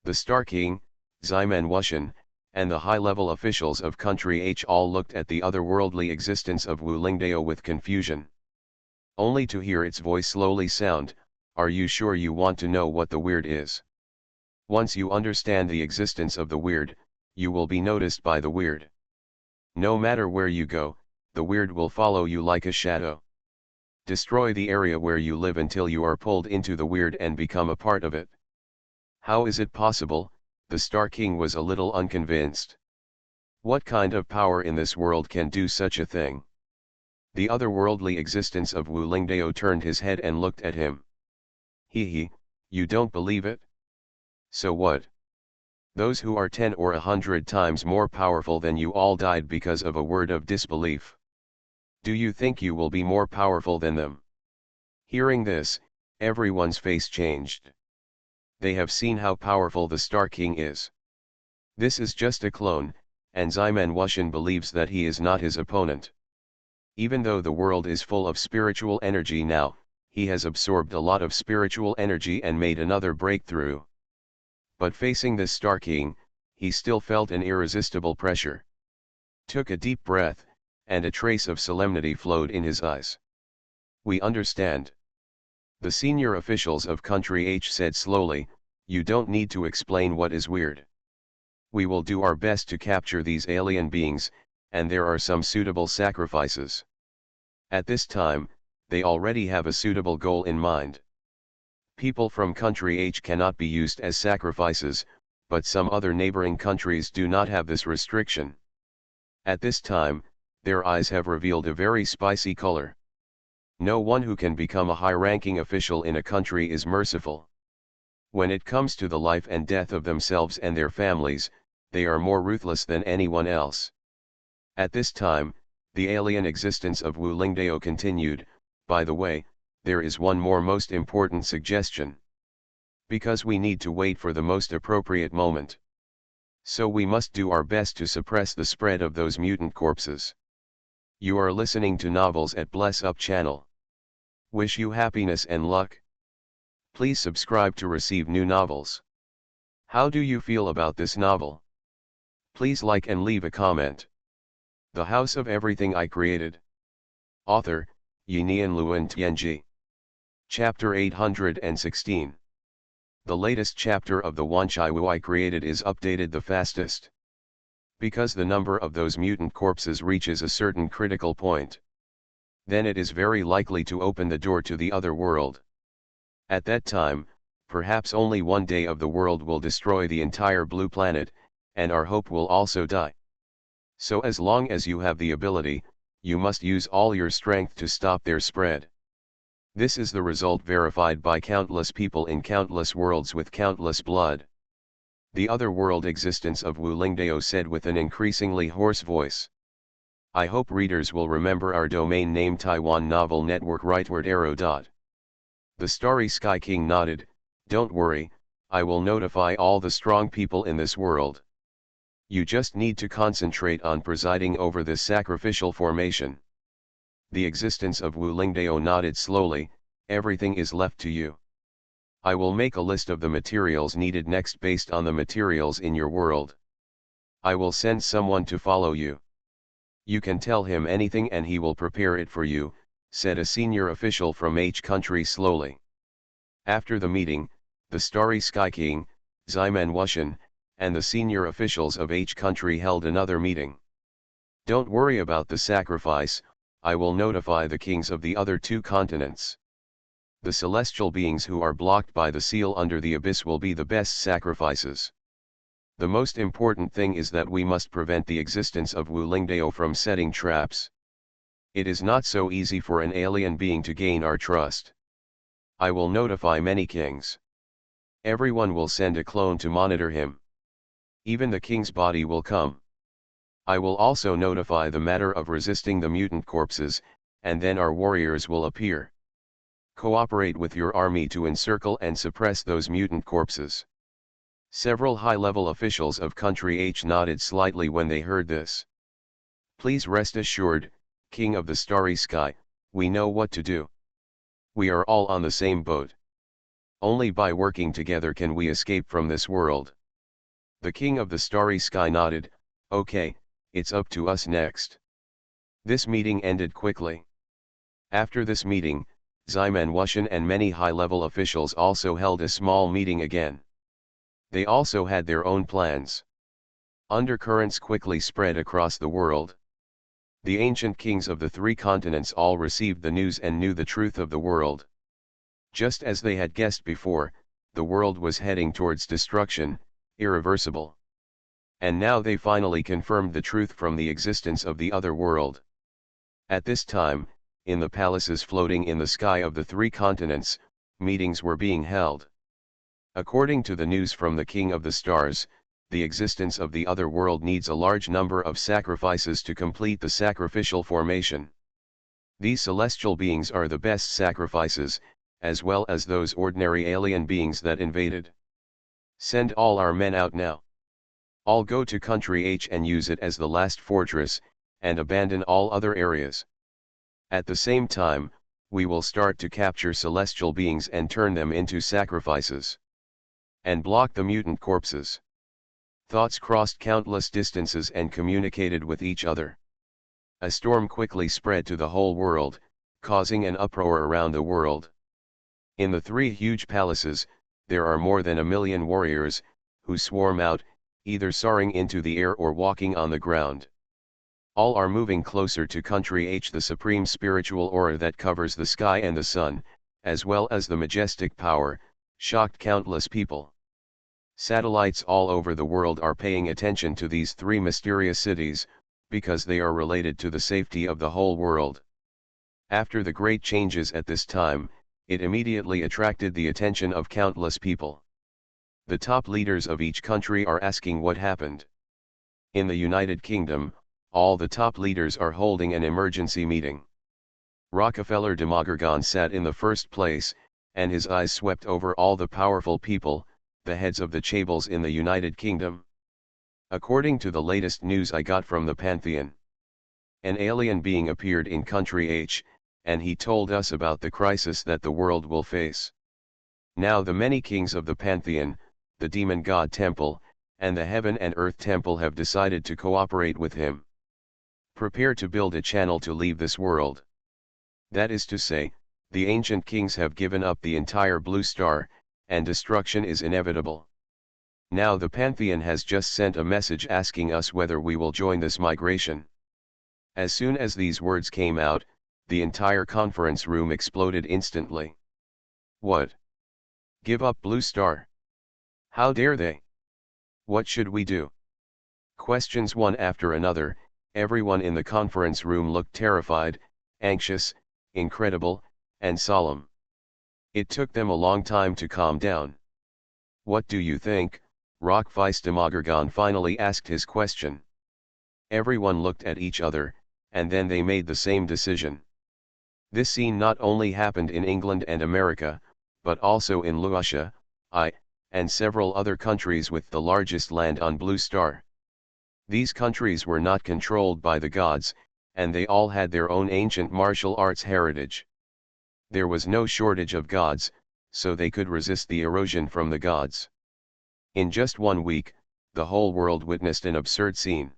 The Star King, Xuanhuan, and the high-level officials of country H all looked at the otherworldly existence of Wu Lingdao with confusion. Only to hear its voice slowly sound, "Are you sure you want to know what the weird is? Once you understand the existence of the weird, you will be noticed by the weird. No matter where you go, the weird will follow you like a shadow. Destroy the area where you live until you are pulled into the weird and become a part of it." How is it possible? The Star King was a little unconvinced. What kind of power in this world can do such a thing? The otherworldly existence of Wu Lingdao turned his head and looked at him. You don't believe it? So what? Those who are 10 or 100 times more powerful than you all died because of a word of disbelief. Do you think you will be more powerful than them? Hearing this, everyone's face changed. They have seen how powerful the Star King is. This is just a clone, and Xuanhuan believes that he is not his opponent. Even though the world is full of spiritual energy now, he has absorbed a lot of spiritual energy and made another breakthrough. But facing this Star King, he still felt an irresistible pressure. Took a deep breath, and a trace of solemnity flowed in his eyes. We understand. The senior officials of country H said slowly, "You don't need to explain what is weird. We will do our best to capture these alien beings, and there are some suitable sacrifices." At this time, they already have a suitable goal in mind. People from country H cannot be used as sacrifices, but some other neighboring countries do not have this restriction. At this time, their eyes have revealed a very spicy color. No one who can become a high-ranking official in a country is merciful. When it comes to the life and death of themselves and their families, they are more ruthless than anyone else. At this time, the alien existence of Wu Lingdao continued. By the way, there is one more most important suggestion. Because we need to wait for the most appropriate moment. So we must do our best to suppress the spread of those mutant corpses. You are listening to Novels at Bless Up channel. Wish you happiness and luck. Please subscribe to receive new novels. How do you feel about this novel? Please like and leave a comment. The House of Everything I Created. Author, Yinian Luan Tianji. Chapter 816. The latest chapter of the Wanchai I Created is updated the fastest. Because the number of those mutant corpses reaches a certain critical point. Then it is very likely to open the door to the other world. At that time, perhaps only one day of the world will destroy the entire blue planet, and our hope will also die. So as long as you have the ability, you must use all your strength to stop their spread. This is the result verified by countless people in countless worlds with countless blood. The other-world existence of Wu Lingdao said with an increasingly hoarse voice. I hope readers will remember our domain name Taiwan Novel Network rightward arrow. The Starry Sky King nodded, "Don't worry, I will notify all the strong people in this world. You just need to concentrate on presiding over this sacrificial formation." The existence of Wu Lingdao nodded slowly, "Everything is left to you. I will make a list of the materials needed next based on the materials in your world. I will send someone to follow you. You can tell him anything and he will prepare it for you," said a senior official from H country slowly. After the meeting, the Starry Sky King, Xuanhuan, and the senior officials of H country held another meeting. "Don't worry about the sacrifice, I will notify the kings of the other 2 continents. The celestial beings who are blocked by the seal under the abyss will be the best sacrifices. The most important thing is that we must prevent the existence of Wu Lingdao from setting traps. It is not so easy for an alien being to gain our trust. I will notify many kings. Everyone will send a clone to monitor him. Even the king's body will come. I will also notify the matter of resisting the mutant corpses, and then our warriors will appear. Cooperate with your army to encircle and suppress those mutant corpses." Several high-level officials of country H nodded slightly when they heard this. "Please rest assured, King of the Starry Sky, we know what to do. We are all on the same boat. Only by working together can we escape from this world." The King of the Starry Sky nodded, "Okay, it's up to us next." This meeting ended quickly. After this meeting, Xuanhuan and many high-level officials also held a small meeting again. They also had their own plans. Undercurrents quickly spread across the world. The ancient kings of the 3 continents all received the news and knew the truth of the world. Just as they had guessed before, the world was heading towards destruction, irreversible. And now they finally confirmed the truth from the existence of the other world. At this time, in the palaces floating in the sky of the 3 continents, meetings were being held. According to the news from the King of the Stars, the existence of the other world needs a large number of sacrifices to complete the sacrificial formation. These celestial beings are the best sacrifices, as well as those ordinary alien beings that invaded. Send all our men out now. All go to country H and use it as the last fortress, and abandon all other areas. At the same time, we will start to capture celestial beings and turn them into sacrifices. And block the mutant corpses. Thoughts crossed countless distances and communicated with each other. A storm quickly spread to the whole world, causing an uproar around the world. In the 3 huge palaces, there are more than 1 million warriors, who swarm out, either soaring into the air or walking on the ground. All are moving closer to country H, the supreme spiritual aura that covers the sky and the sun, as well as the majestic power, shocked countless people. Satellites all over the world are paying attention to these 3 mysterious cities, because they are related to the safety of the whole world. After the great changes at this time, it immediately attracted the attention of countless people. The top leaders of each country are asking what happened. In the United Kingdom, all the top leaders are holding an emergency meeting. Rockefeller Demogorgon sat in the first place, and his eyes swept over all the powerful people, the heads of the chaebol in the United Kingdom. According to the latest news I got from the Pantheon, an alien being appeared in country H, and he told us about the crisis that the world will face. Now the many kings of the Pantheon, the demon god temple, and the heaven and earth temple have decided to cooperate with him. Prepare to build a channel to leave this world. That is to say, the ancient kings have given up the entire blue star, and destruction is inevitable. Now the Pantheon has just sent a message asking us whether we will join this migration. As soon as these words came out, the entire conference room exploded instantly. What? Give up blue star? How dare they? What should we do? Questions one after another. Everyone in the conference room looked terrified, anxious, incredible, and solemn. It took them a long time to calm down. What do you think? Rock Vice Demogorgon finally asked his question. Everyone looked at each other, and then they made the same decision. This scene not only happened in England and America, but also in Luotia, and several other countries with the largest land on Blue Star. These countries were not controlled by the gods, and they all had their own ancient martial arts heritage. There was no shortage of gods, so they could resist the erosion from the gods. In just 1 week, the whole world witnessed an absurd scene.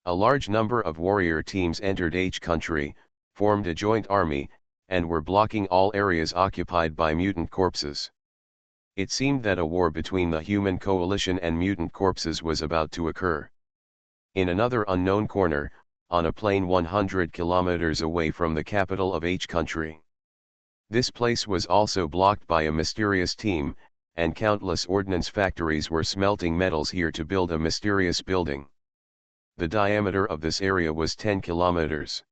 A large number of warrior teams entered each country, formed a joint army, and were blocking all areas occupied by mutant corpses. It seemed that a war between the human coalition and mutant corpses was about to occur. In another unknown corner, on a plain 100 kilometers away from the capital of each country. This place was also blocked by a mysterious team, and countless ordnance factories were smelting metals here to build a mysterious building. The diameter of this area was 10 kilometers.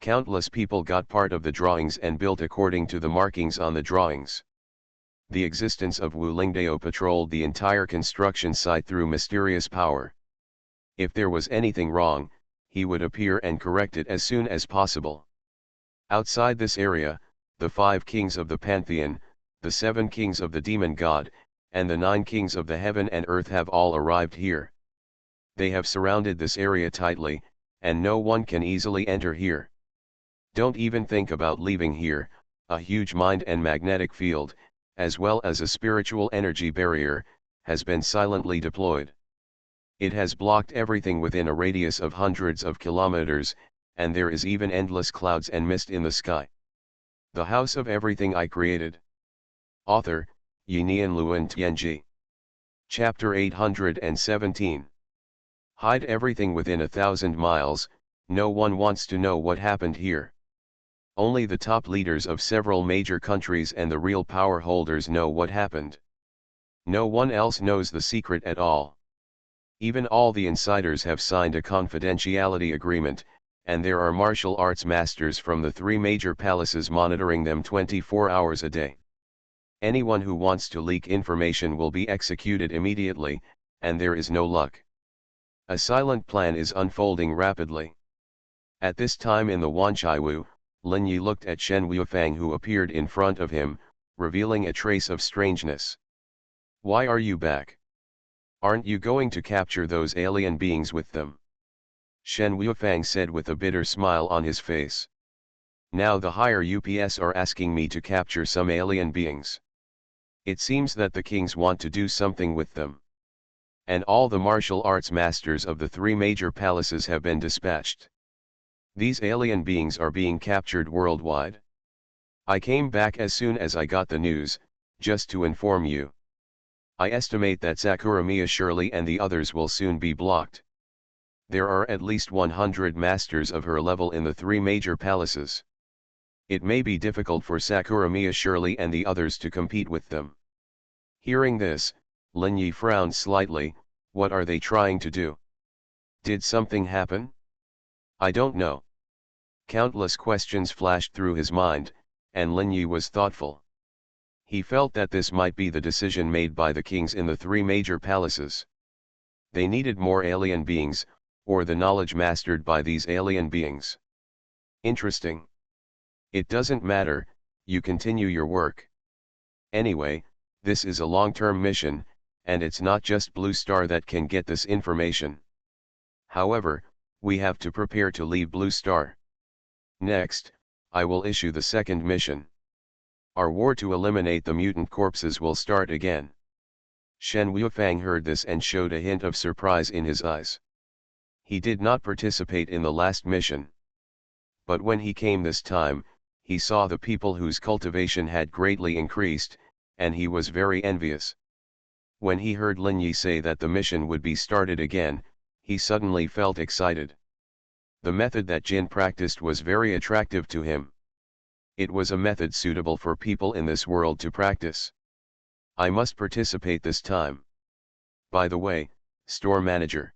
Countless people got part of the drawings and built according to the markings on the drawings. The existence of Wu Lingdao patrolled the entire construction site through mysterious power. If there was anything wrong, he would appear and correct it as soon as possible. Outside this area, the 5 kings of the pantheon, the 7 kings of the demon god, and the 9 kings of the heaven and earth have all arrived here. They have surrounded this area tightly, and no one can easily enter here. Don't even think about leaving here. A huge mind and magnetic field, as well as a spiritual energy barrier, has been silently deployed. It has blocked everything within a radius of hundreds of kilometers, and there is even endless clouds and mist in the sky. The House of Everything I Created. Author, Yinian Luan Tianji. Chapter 817. Hide everything within 1,000 miles, no one wants to know what happened here. Only the top leaders of several major countries and the real power holders know what happened. No one else knows the secret at all. Even all the insiders have signed a confidentiality agreement, and there are martial arts masters from the 3 major palaces monitoring them 24 hours a day. Anyone who wants to leak information will be executed immediately, and there is no luck. A silent plan is unfolding rapidly. At this time in the Wanchaiwu, Lin Yi looked at Shen Wuifang, who appeared in front of him, revealing a trace of strangeness. Why are you back? Aren't you going to capture those alien beings with them? Shen Wuifang said with a bitter smile on his face. Now the higher UPS are asking me to capture some alien beings. It seems that the kings want to do something with them. And all the martial arts masters of the 3 major palaces have been dispatched. These alien beings are being captured worldwide. I came back as soon as I got the news, just to inform you. I estimate that Sakuramiya Shirley and the others will soon be blocked. There are at least 100 masters of her level in the 3 major palaces. It may be difficult for Sakuramiya Shirley and the others to compete with them. Hearing this, Lin Yi frowned slightly. What are they trying to do? Did something happen? I don't know. Countless questions flashed through his mind, and Lin Yi was thoughtful. He felt that this might be the decision made by the kings in the 3 major palaces. They needed more alien beings, or the knowledge mastered by these alien beings. Interesting. It doesn't matter, you continue your work. Anyway, this is a long-term mission, and it's not just Blue Star that can get this information. However, we have to prepare to leave Blue Star. Next, I will issue the second mission. Our war to eliminate the mutant corpses will start again. Shen Wuifang heard this and showed a hint of surprise in his eyes. He did not participate in the last mission. But when he came this time, he saw the people whose cultivation had greatly increased, and he was very envious. When he heard Lin Yi say that the mission would be started again, he suddenly felt excited. The method that Jin practiced was very attractive to him. It was a method suitable for people in this world to practice. I must participate this time. By the way, store manager.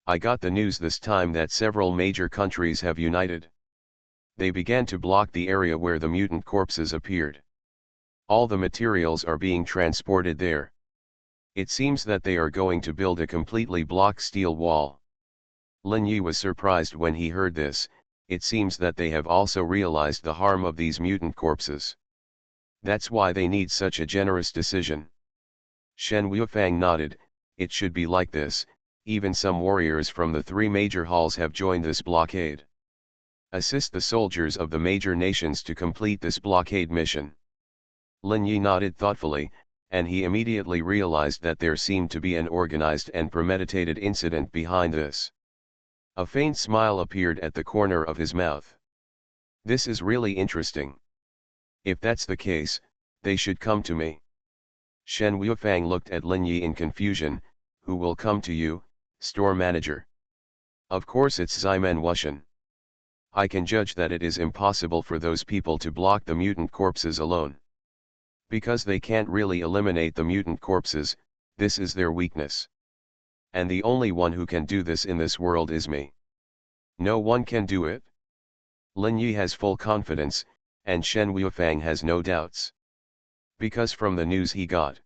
I got the news this time that several major countries have united. They began to block the area where the mutant corpses appeared. All the materials are being transported there. It seems that they are going to build a completely blocked steel wall. Lin Yi was surprised when he heard this. It seems that they have also realized the harm of these mutant corpses. That's why they need such a generous decision. Shen Wuifang nodded. It should be like this. Even some warriors from the three major halls have joined this blockade. Assist the soldiers of the major nations to complete this blockade mission. Lin Yi nodded thoughtfully, and he immediately realized that there seemed to be an organized and premeditated incident behind this. A faint smile appeared at the corner of his mouth. This is really interesting. If that's the case, they should come to me. Shen Wuifang looked at Lin Yi in confusion. Who will come to you, store manager? Of course it's Ximen Wuxian. I can judge that it is impossible for those people to block the mutant corpses alone. Because they can't really eliminate the mutant corpses, this is their weakness. And the only one who can do this in this world is me. No one can do it. Lin Yi has full confidence, and Shen Wuifang has no doubts. Because from the news he got,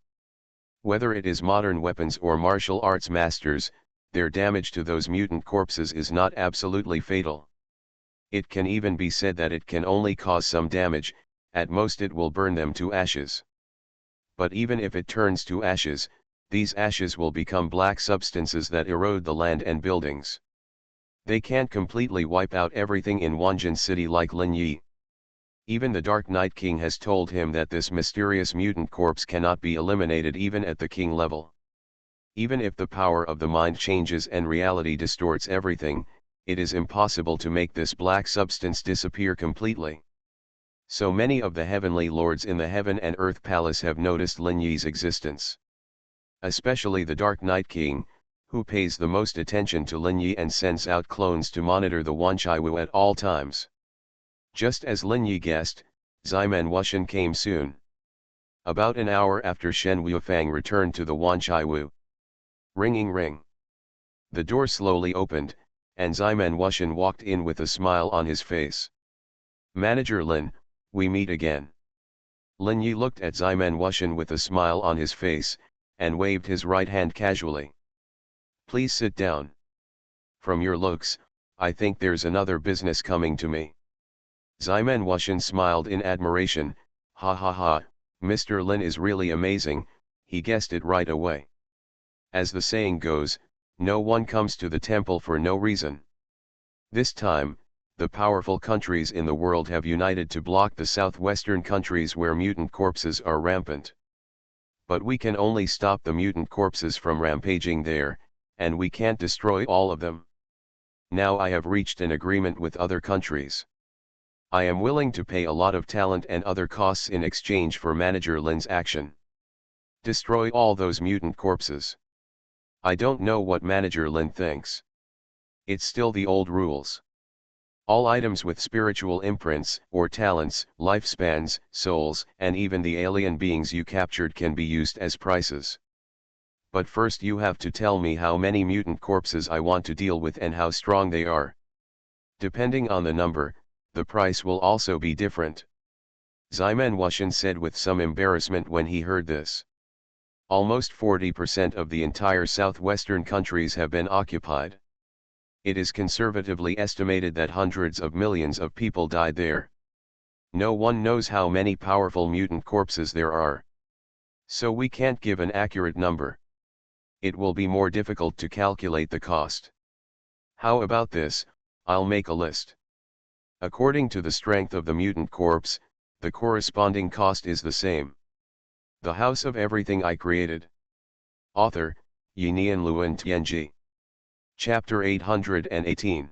whether it is modern weapons or martial arts masters, their damage to those mutant corpses is not absolutely fatal. It can even be said that it can only cause some damage, at most it will burn them to ashes. But even if it turns to ashes, these ashes will become black substances that erode the land and buildings. They can't completely wipe out everything in Wanjin City like Lin Yi. Even the Dark Night King has told him that this mysterious mutant corpse cannot be eliminated even at the king level. Even if the power of the mind changes and reality distorts everything, it is impossible to make this black substance disappear completely. So many of the heavenly lords in the Heaven and Earth Palace have noticed Lin Yi's existence. Especially the Dark Night King, who pays the most attention to Lin Yi and sends out clones to monitor the Wanchaiwu at all times. Just as Lin Yi guessed, Ximen Wuxian came soon. About an hour after Shen Wuifang returned to the Wanchaiwu. Ringing ring. The door slowly opened, and Ximen Wuxian walked in with a smile on his face. Manager Lin, we meet again. Lin Yi looked at Ximen Wuxian with a smile on his face, and waved his right hand casually. Please sit down. From your looks, I think there's another business coming to me. Ximen Wuxian smiled in admiration. Ha ha ha, Mr. Lin is really amazing, he guessed it right away. As the saying goes, no one comes to the temple for no reason. This time, the powerful countries in the world have united to block the southwestern countries where mutant corpses are rampant. But we can only stop the mutant corpses from rampaging there, and we can't destroy all of them. Now I have reached an agreement with other countries. I am willing to pay a lot of talent and other costs in exchange for Manager Lin's action. Destroy all those mutant corpses. I don't know what Manager Lin thinks. It's still the old rules. All items with spiritual imprints, or talents, lifespans, souls, and even the alien beings you captured can be used as prices. But first you have to tell me how many mutant corpses I want to deal with and how strong they are. Depending on the number, the price will also be different. Ximen Wuxian said with some embarrassment when he heard this. Almost 40% of the entire southwestern countries have been occupied. It is conservatively estimated that hundreds of millions of people died there. No one knows how many powerful mutant corpses there are. So we can't give an accurate number. It will be more difficult to calculate the cost. How about this, I'll make a list. According to the strength of the mutant corpse, the corresponding cost is the same. The House of Everything I Created. Author, Yinian Luan Tianji. Chapter 818.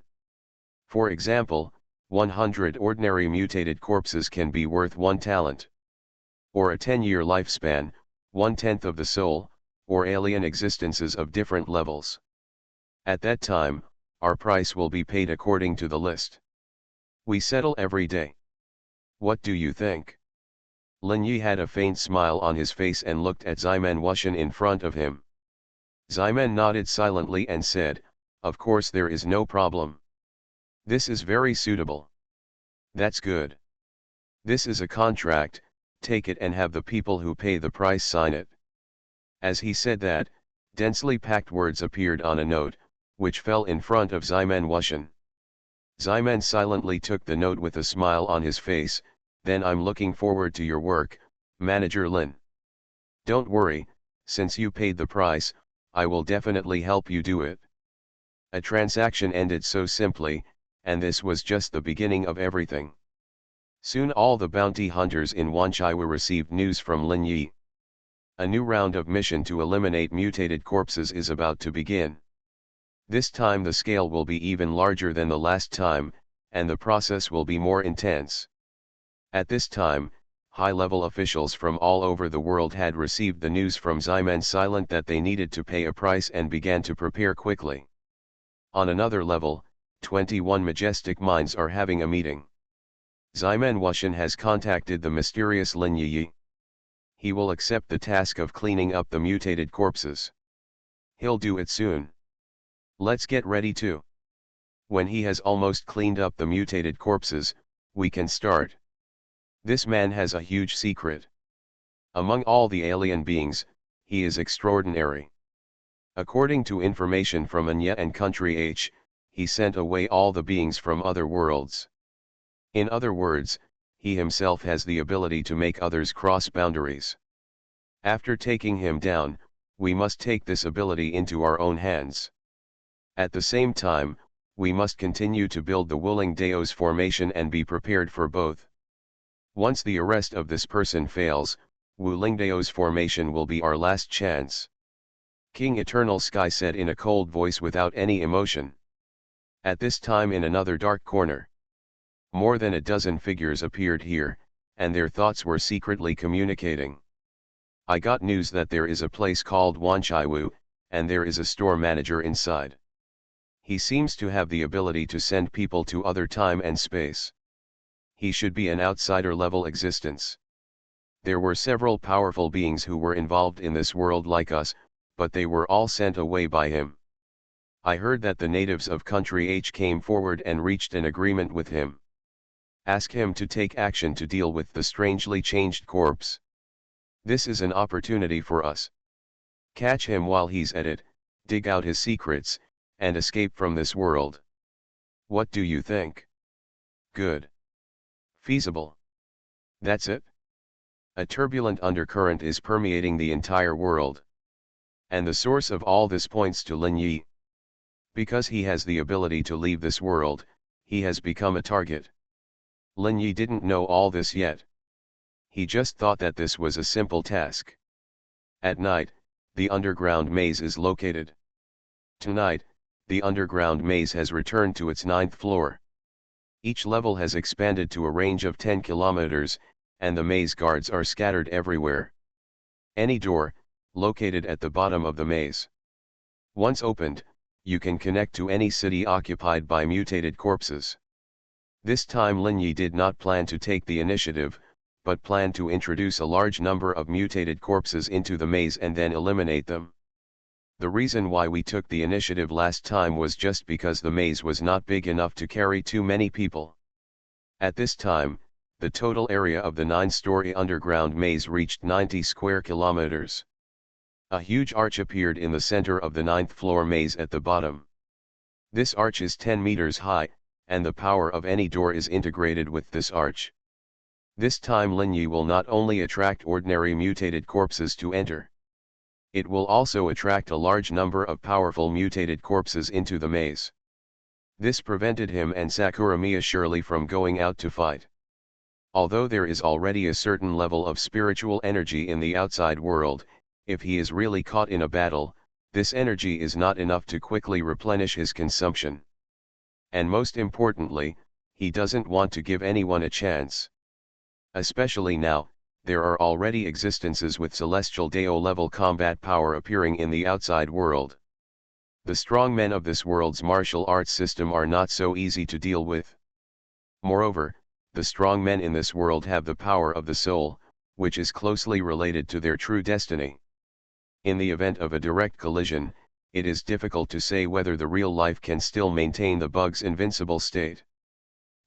For example, 100 ordinary mutated corpses can be worth 1 talent. Or a 10-year lifespan, 1/10 of the soul, or alien existences of different levels. At that time, our price will be paid according to the list. We settle every day. What do you think? Lin Yi had a faint smile on his face and looked at Ximen Wuxian in front of him. Ximen nodded silently and said, of course there is no problem. This is very suitable. That's good. This is a contract, take it and have the people who pay the price sign it. As he said that, densely packed words appeared on a note, which fell in front of Ximen Wuxian. Ximen silently took the note with a smile on his face. Then I'm looking forward to your work, Manager Lin. Don't worry, since you paid the price, I will definitely help you do it. A transaction ended so simply, and this was just the beginning of everything. Soon all the bounty hunters in Wanchaiwu received news from Lin Yi. A new round of mission to eliminate mutated corpses is about to begin. This time the scale will be even larger than the last time, and the process will be more intense. At this time, high-level officials from all over the world had received the news from Ximen Silent that they needed to pay a price and began to prepare quickly. On another level, 21 majestic minds are having a meeting. Ximen Wuxian has contacted the mysterious Lin Yi. He will accept the task of cleaning up the mutated corpses. He'll do it soon. Let's get ready too. When he has almost cleaned up the mutated corpses, we can start. This man has a huge secret. Among all the alien beings, he is extraordinary. According to information from Anya and Country H, he sent away all the beings from other worlds. In other words, he himself has the ability to make others cross boundaries. After taking him down, we must take this ability into our own hands. At the same time, we must continue to build the Wuling Dao's formation and be prepared for both. Once the arrest of this person fails, Wuling Dao's formation will be our last chance. King Eternal Sky said in a cold voice without any emotion. At this time in another dark corner, more than a dozen figures appeared here, and their thoughts were secretly communicating. I got news that there is a place called Wanchaiwu, and there is a store manager inside. He seems to have the ability to send people to other time and space. He should be an outsider-level existence. There were several powerful beings who were involved in this world like us, but they were all sent away by him. I heard that the natives of Country H came forward and reached an agreement with him. Ask him to take action to deal with the strangely changed corpse. This is an opportunity for us. Catch him while he's at it, dig out his secrets, and escape from this world. What do you think? Good. Feasible. That's it? A turbulent undercurrent is permeating the entire world. And the source of all this points to Lin Yi. Because he has the ability to leave this world, he has become a target. Lin Yi didn't know all this yet. He just thought that this was a simple task. At night, the underground maze is located. Tonight, the underground maze has returned to its 9th floor. Each level has expanded to a range of 10 kilometers, and the maze guards are scattered everywhere. Any door, located at the bottom of the maze. Once opened, you can connect to any city occupied by mutated corpses. This time Lin Yi did not plan to take the initiative, but planned to introduce a large number of mutated corpses into the maze and then eliminate them. The reason why we took the initiative last time was just because the maze was not big enough to carry too many people. At this time, the total area of the 9-story underground maze reached 90 square kilometers. A huge arch appeared in the center of the 9th floor maze at the bottom. This arch is 10 meters high, and the power of any door is integrated with this arch. This time Lin Yi will not only attract ordinary mutated corpses to enter. It will also attract a large number of powerful mutated corpses into the maze. This prevented him and Sakuramiya Shirley from going out to fight. Although there is already a certain level of spiritual energy in the outside world, if he is really caught in a battle, this energy is not enough to quickly replenish his consumption. And most importantly, he doesn't want to give anyone a chance. Especially now, there are already existences with celestial Dao level combat power appearing in the outside world. The strong men of this world's martial arts system are not so easy to deal with. Moreover, the strong men in this world have the power of the soul, which is closely related to their true destiny. In the event of a direct collision, it is difficult to say whether the real life can still maintain the bug's invincible state.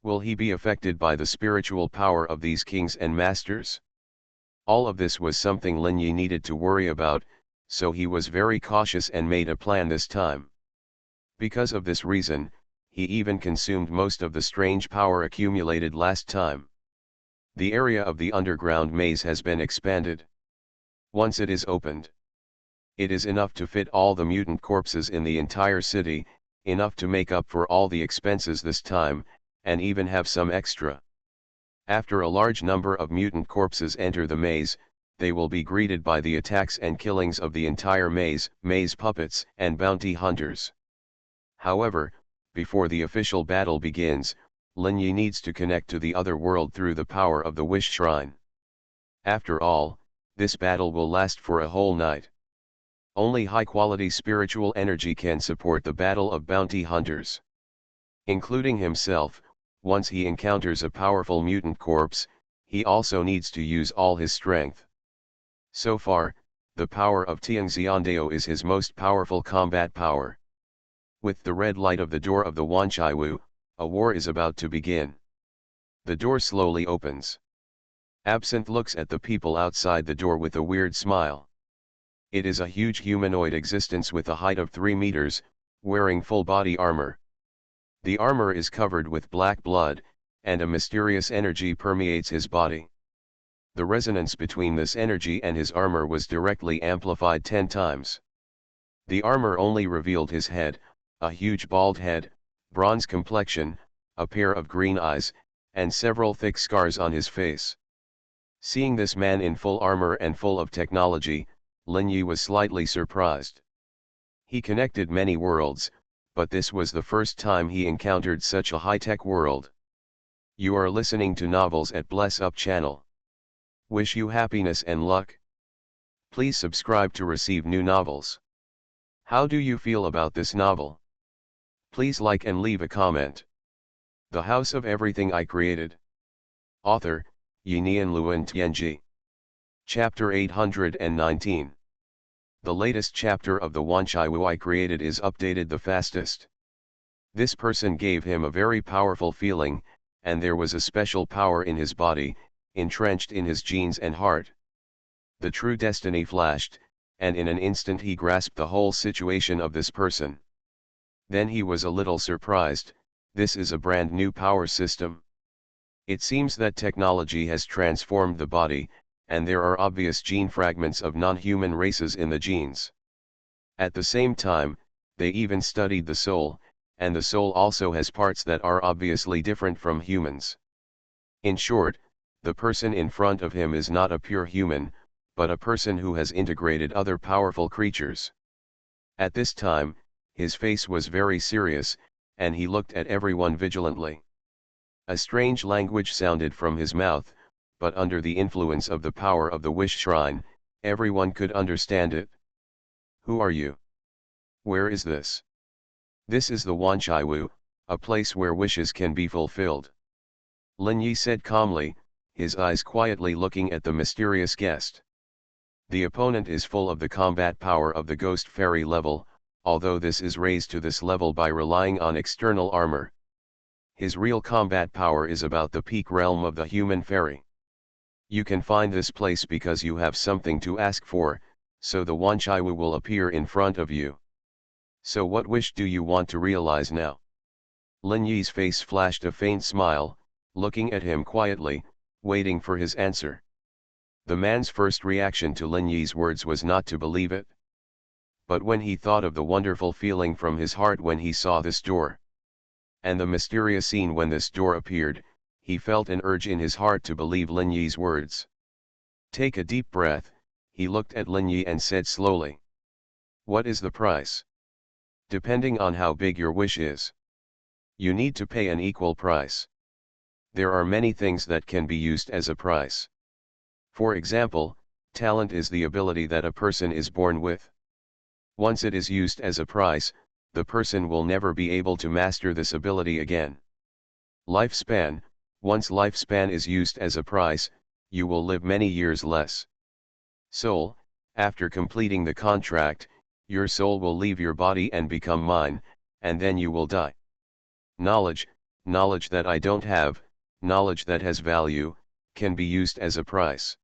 Will he be affected by the spiritual power of these kings and masters? All of this was something Lin Yi needed to worry about, so he was very cautious and made a plan this time. Because of this reason, he even consumed most of the strange power accumulated last time. The area of the underground maze has been expanded. Once it is opened, it is enough to fit all the mutant corpses in the entire city, enough to make up for all the expenses this time, and even have some extra. After a large number of mutant corpses enter the maze, they will be greeted by the attacks and killings of the entire maze, maze puppets, and bounty hunters. However, before the official battle begins, Lin Yi needs to connect to the other world through the power of the Wish Shrine. After all, this battle will last for a whole night. Only high-quality spiritual energy can support the battle of bounty hunters. Including himself, once he encounters a powerful mutant corpse, he also needs to use all his strength. So far, the power of Tianxiandao is his most powerful combat power. With the red light of the door of the Wanchaiwu, a war is about to begin. The door slowly opens. Absinthe looks at the people outside the door with a weird smile. It is a huge humanoid existence with a height of 3 meters, wearing full body armor. The armor is covered with black blood, and a mysterious energy permeates his body. The resonance between this energy and his armor was directly amplified 10 times. The armor only revealed his head, a huge bald head, bronze complexion, a pair of green eyes, and several thick scars on his face. Seeing this man in full armor and full of technology, Lin Yi was slightly surprised. He connected many worlds, but this was the first time he encountered such a high-tech world. You are listening to Novels at Bless Up channel. Wish you happiness and luck. Please subscribe to receive new novels. How do you feel about this novel? Please like and leave a comment. The House of Everything I Created. Author, Yinian Luan Tianji. Chapter 819. The latest chapter of the Wanchaiwu I Created is updated the fastest. This person gave him a very powerful feeling, and there was a special power in his body, entrenched in his genes and heart. The true destiny flashed, and in an instant he grasped the whole situation of this person. Then he was a little surprised. This is a brand new power system. It seems that technology has transformed the body, and there are obvious gene fragments of non-human races in the genes. At the same time, they even studied the soul, and the soul also has parts that are obviously different from humans. In short, the person in front of him is not a pure human, but a person who has integrated other powerful creatures. At this time, his face was very serious, and he looked at everyone vigilantly. A strange language sounded from his mouth, but under the influence of the power of the Wish Shrine, everyone could understand it. Who are you? Where is this? This is the Wanchaiwu, a place where wishes can be fulfilled. Lin Yi said calmly, his eyes quietly looking at the mysterious guest. The opponent is full of the combat power of the Ghost Fairy level, although this is raised to this level by relying on external armor. His real combat power is about the peak realm of the human fairy. You can find this place because you have something to ask for, so the Wanchaiwu will appear in front of you. So what wish do you want to realize now? Lin Yi's face flashed a faint smile, looking at him quietly, waiting for his answer. The man's first reaction to Lin Yi's words was not to believe it. But when he thought of the wonderful feeling from his heart when he saw this door, and the mysterious scene when this door appeared, he felt an urge in his heart to believe Lin Yi's words. Take a deep breath, he looked at Lin Yi and said slowly. What is the price? Depending on how big your wish is. You need to pay an equal price. There are many things that can be used as a price. For example, talent is the ability that a person is born with. Once it is used as a price, the person will never be able to master this ability again. Lifespan, once lifespan is used as a price, you will live many years less. Soul, after completing the contract, your soul will leave your body and become mine, and then you will die. Knowledge, knowledge that I don't have, knowledge that has value, can be used as a price.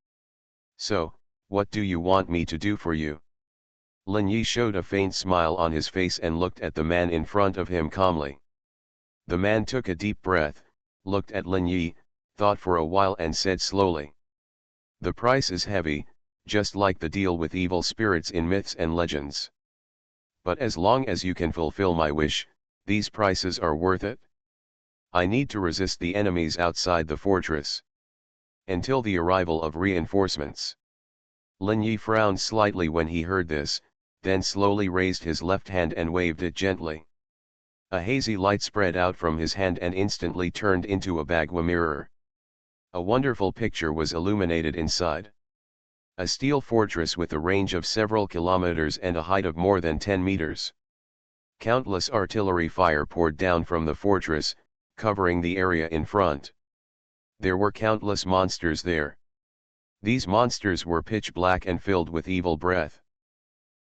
So, what do you want me to do for you? Lin Yi showed a faint smile on his face and looked at the man in front of him calmly. The man took a deep breath, looked at Lin Yi, thought for a while and said slowly. The price is heavy, just like the deal with evil spirits in myths and legends. But as long as you can fulfill my wish, these prices are worth it. I need to resist the enemies outside the fortress. Until the arrival of reinforcements. Lin Yi frowned slightly when he heard this, then slowly raised his left hand and waved it gently. A hazy light spread out from his hand and instantly turned into a bagua mirror. A wonderful picture was illuminated inside. A steel fortress with a range of several kilometers and a height of more than 10 meters. Countless artillery fire poured down from the fortress, covering the area in front. There were countless monsters there. These monsters were pitch black and filled with evil breath.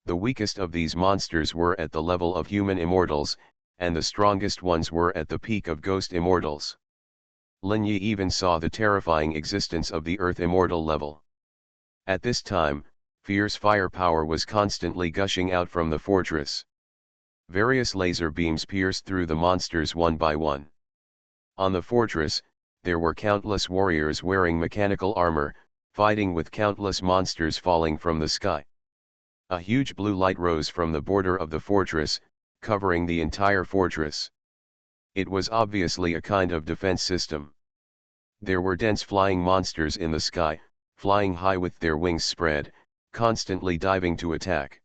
The weakest of these monsters were at the level of human immortals, and the strongest ones were at the peak of ghost immortals. Lin Yi even saw the terrifying existence of the earth immortal level. At this time, fierce firepower was constantly gushing out from the fortress. Various laser beams pierced through the monsters one by one. On the fortress, there were countless warriors wearing mechanical armor, fighting with countless monsters falling from the sky. A huge blue light rose from the border of the fortress, covering the entire fortress. It was obviously a kind of defense system. There were dense flying monsters in the sky, flying high with their wings spread, constantly diving to attack.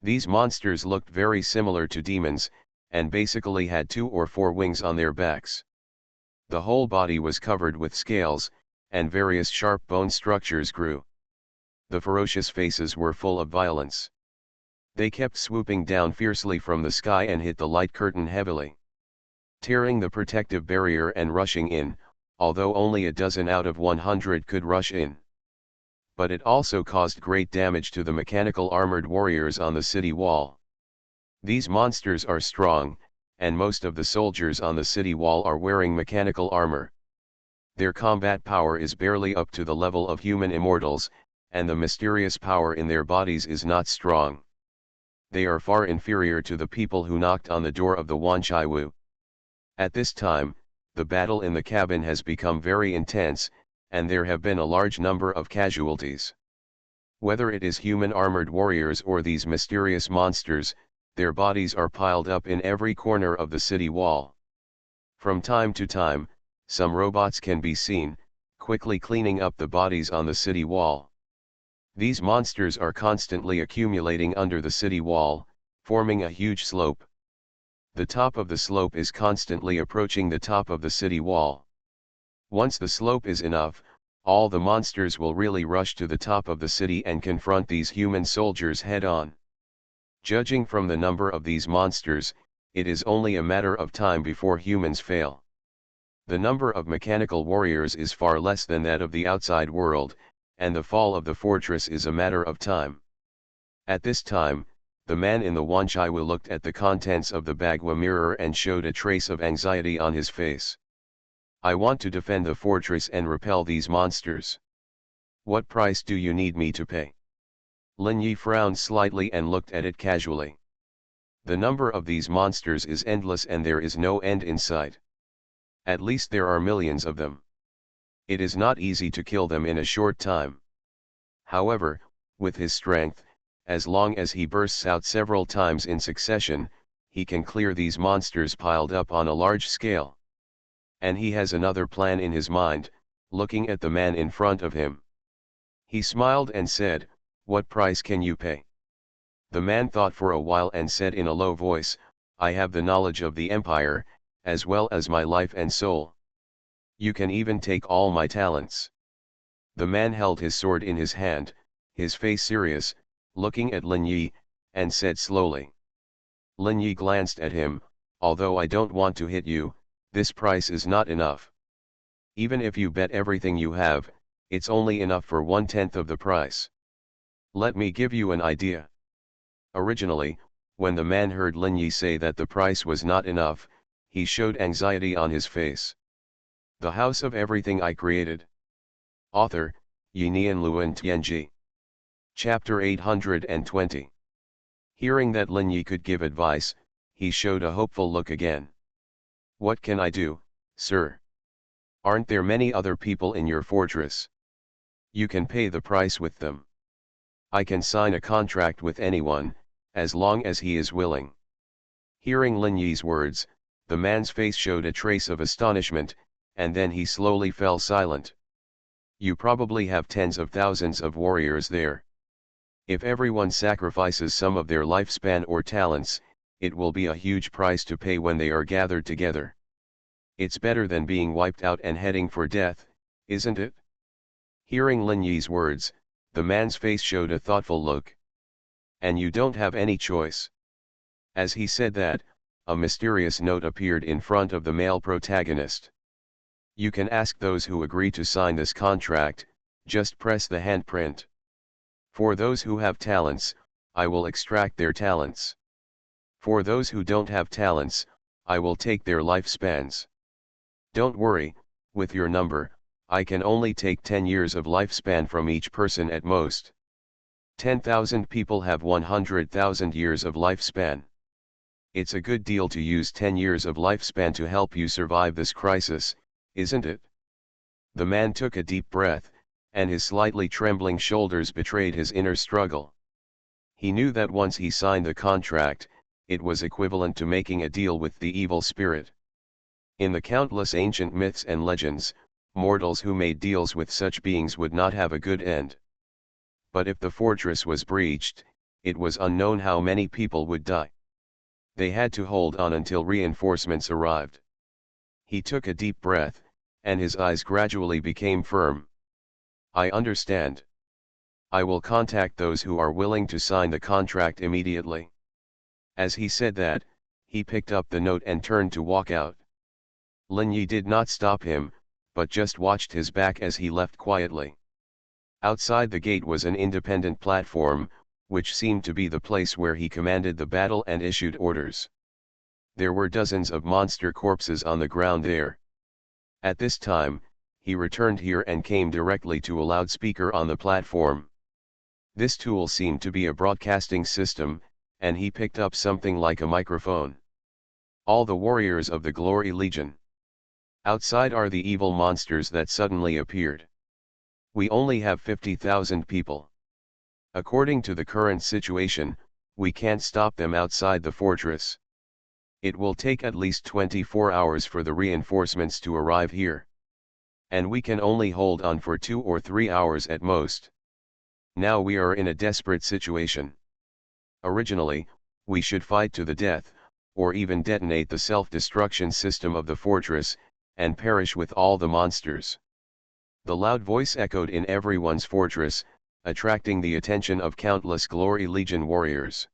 These monsters looked very similar to demons, and basically had 2 or 4 wings on their backs. The whole body was covered with scales, and various sharp bone structures grew. The ferocious faces were full of violence. They kept swooping down fiercely from the sky and hit the light curtain heavily, tearing the protective barrier and rushing in, although only a dozen out of 100 could rush in. But it also caused great damage to the mechanical armored warriors on the city wall. These monsters are strong, and most of the soldiers on the city wall are wearing mechanical armor. Their combat power is barely up to the level of human immortals, and the mysterious power in their bodies is not strong. They are far inferior to the people who knocked on the door of the Wanchaiwu. At this time, the battle in the cabin has become very intense, and there have been a large number of casualties. Whether it is human armored warriors or these mysterious monsters, their bodies are piled up in every corner of the city wall. From time to time, some robots can be seen, quickly cleaning up the bodies on the city wall. These monsters are constantly accumulating under the city wall, forming a huge slope. The top of the slope is constantly approaching the top of the city wall. Once the slope is enough, all the monsters will really rush to the top of the city and confront these human soldiers head-on. Judging from the number of these monsters, it is only a matter of time before humans fail. The number of mechanical warriors is far less than that of the outside world, and the fall of the fortress is a matter of time. At this time, the man in the Wanchaiwu looked at the contents of the bagua mirror and showed a trace of anxiety on his face. I want to defend the fortress and repel these monsters. What price do you need me to pay? Lin Yi frowned slightly and looked at it casually. The number of these monsters is endless and there is no end in sight. At least there are millions of them. It is not easy to kill them in a short time. However, with his strength, as long as he bursts out several times in succession, he can clear these monsters piled up on a large scale. And he has another plan in his mind, looking at the man in front of him. He smiled and said, "What price can you pay?" The man thought for a while and said in a low voice, "I have the knowledge of the empire, as well as my life and soul. You can even take all my talents." The man held his sword in his hand, his face serious, looking at Lin Yi, and said slowly. Lin Yi glanced at him, "Although I don't want to hit you, this price is not enough. Even if you bet everything you have, it's only enough for 1/10 of the price. Let me give you an idea." Originally, when the man heard Lin Yi say that the price was not enough, he showed anxiety on his face. The House of Everything I Created. Author, Yinian Luan Tianji. Chapter 820. Hearing that Lin Yi could give advice, he showed a hopeful look again. "What can I do, sir? Aren't there many other people in your fortress? You can pay the price with them. I can sign a contract with anyone, as long as he is willing. Hearing Lin Yi's words, the man's face showed a trace of astonishment, and then he slowly fell silent. You probably have tens of thousands of warriors there. If everyone sacrifices some of their lifespan or talents, it will be a huge price to pay when they are gathered together. It's better than being wiped out and heading for death, isn't it? Hearing Lin Yi's words, the man's face showed a thoughtful look. And you don't have any choice. As he said that, a mysterious note appeared in front of the male protagonist. You can ask those who agree to sign this contract, just press the handprint. For those who have talents, I will extract their talents. For those who don't have talents, I will take their lifespans. Don't worry, with your number, I can only take 10 years of lifespan from each person at most. 10,000 people have 100,000 years of lifespan. It's a good deal to use 10 years of lifespan to help you survive this crisis, isn't it? The man took a deep breath, and his slightly trembling shoulders betrayed his inner struggle. He knew that once he signed the contract, it was equivalent to making a deal with the evil spirit. In the countless ancient myths and legends, mortals who made deals with such beings would not have a good end. But if the fortress was breached, it was unknown how many people would die. They had to hold on until reinforcements arrived. He took a deep breath, and his eyes gradually became firm. I understand. I will contact those who are willing to sign the contract immediately. As he said that, he picked up the note and turned to walk out. Lin Yi did not stop him, but just watched his back as he left quietly. Outside the gate was an independent platform, which seemed to be the place where he commanded the battle and issued orders. There were dozens of monster corpses on the ground there. At this time, he returned here and came directly to a loudspeaker on the platform. This tool seemed to be a broadcasting system, and he picked up something like a microphone. All the warriors of the Glory Legion. Outside are the evil monsters that suddenly appeared. We only have 50,000 people. According to the current situation, we can't stop them outside the fortress. It will take at least 24 hours for the reinforcements to arrive here. And we can only hold on for 2 or 3 hours at most. Now we are in a desperate situation. Originally, we should fight to the death, or even detonate the self-destruction system of the fortress, and perish with all the monsters. The loud voice echoed in everyone's fortress, attracting the attention of countless Glory Legion warriors.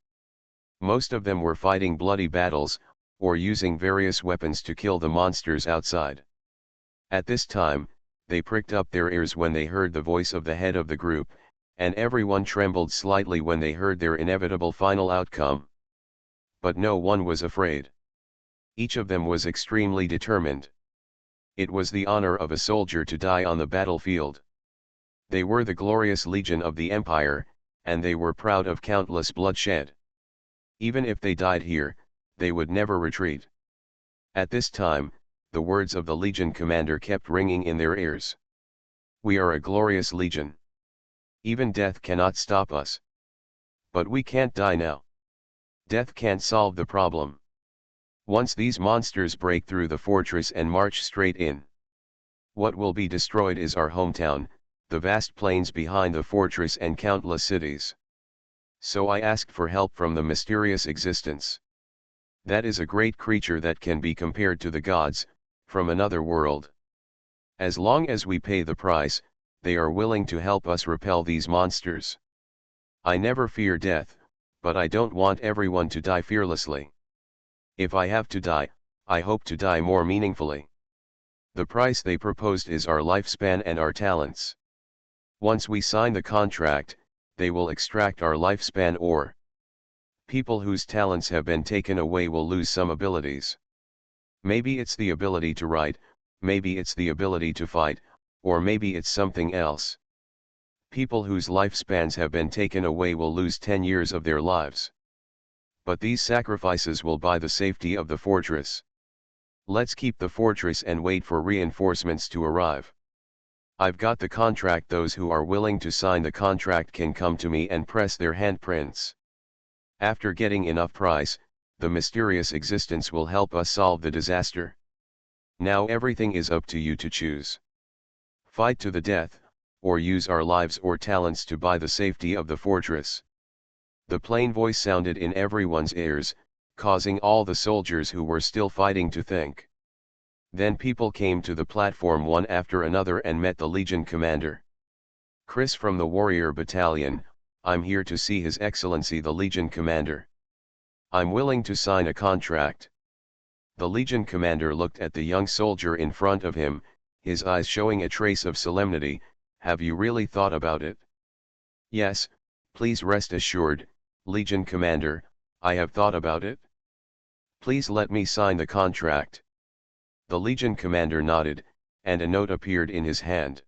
Most of them were fighting bloody battles, or using various weapons to kill the monsters outside. At this time, they pricked up their ears when they heard the voice of the head of the group, and everyone trembled slightly when they heard their inevitable final outcome. But no one was afraid. Each of them was extremely determined. It was the honor of a soldier to die on the battlefield. They were the glorious legion of the empire, and they were proud of countless bloodshed. Even if they died here, they would never retreat. At this time, the words of the legion commander kept ringing in their ears. We are a glorious legion. Even death cannot stop us. But we can't die now. Death can't solve the problem. Once these monsters break through the fortress and march straight in, what will be destroyed is our hometown, the vast plains behind the fortress and countless cities. So I asked for help from the mysterious existence. That is a great creature that can be compared to the gods, from another world. As long as we pay the price, they are willing to help us repel these monsters. I never fear death, but I don't want everyone to die fearlessly. If I have to die, I hope to die more meaningfully. The price they proposed is our lifespan and our talents. Once we sign the contract, they will extract our lifespan, or people whose talents have been taken away will lose some abilities. Maybe it's the ability to write, maybe it's the ability to fight, or maybe it's something else. People whose lifespans have been taken away will lose 10 years of their lives. But these sacrifices will buy the safety of the fortress. Let's keep the fortress and wait for reinforcements to arrive. I've got the contract. Those who are willing to sign the contract can come to me and press their handprints. After getting enough price, the mysterious existence will help us solve the disaster. Now everything is up to you to choose. Fight to the death, or use our lives or talents to buy the safety of the fortress. The plain voice sounded in everyone's ears, causing all the soldiers who were still fighting to think. Then people came to the platform one after another and met the Legion commander. Chris from the Warrior Battalion, I'm here to see His Excellency the Legion commander. I'm willing to sign a contract. The Legion commander looked at the young soldier in front of him, his eyes showing a trace of solemnity. Have you really thought about it? Yes, please rest assured, Legion commander, I have thought about it. Please let me sign the contract. The Legion commander nodded, and a note appeared in his hand.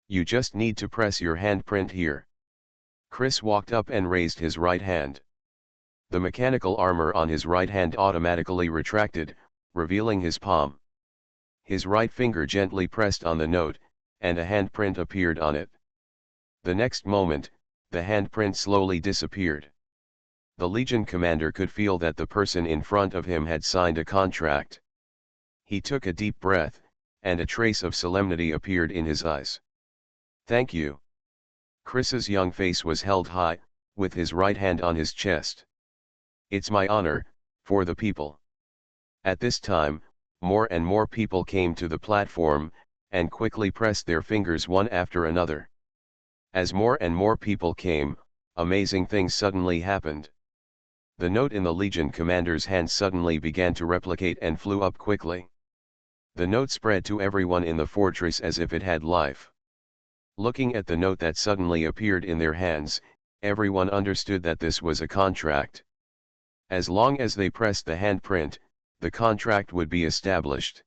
You just need to press your handprint here. Chris walked up and raised his right hand. The mechanical armor on his right hand automatically retracted, revealing his palm. His right finger gently pressed on the note, and a handprint appeared on it. The next moment, the handprint slowly disappeared. The Legion commander could feel that the person in front of him had signed a contract. He took a deep breath, and a trace of solemnity appeared in his eyes. Thank you. Chris's young face was held high, with his right hand on his chest. It's my honor, for the people. At this time, more and more people came to the platform, and quickly pressed their fingers one after another. As more and more people came, amazing things suddenly happened. The note in the Legion commander's hand suddenly began to replicate and flew up quickly. The note spread to everyone in the fortress as if it had life. Looking at the note that suddenly appeared in their hands, everyone understood that this was a contract. As long as they pressed the handprint, the contract would be established.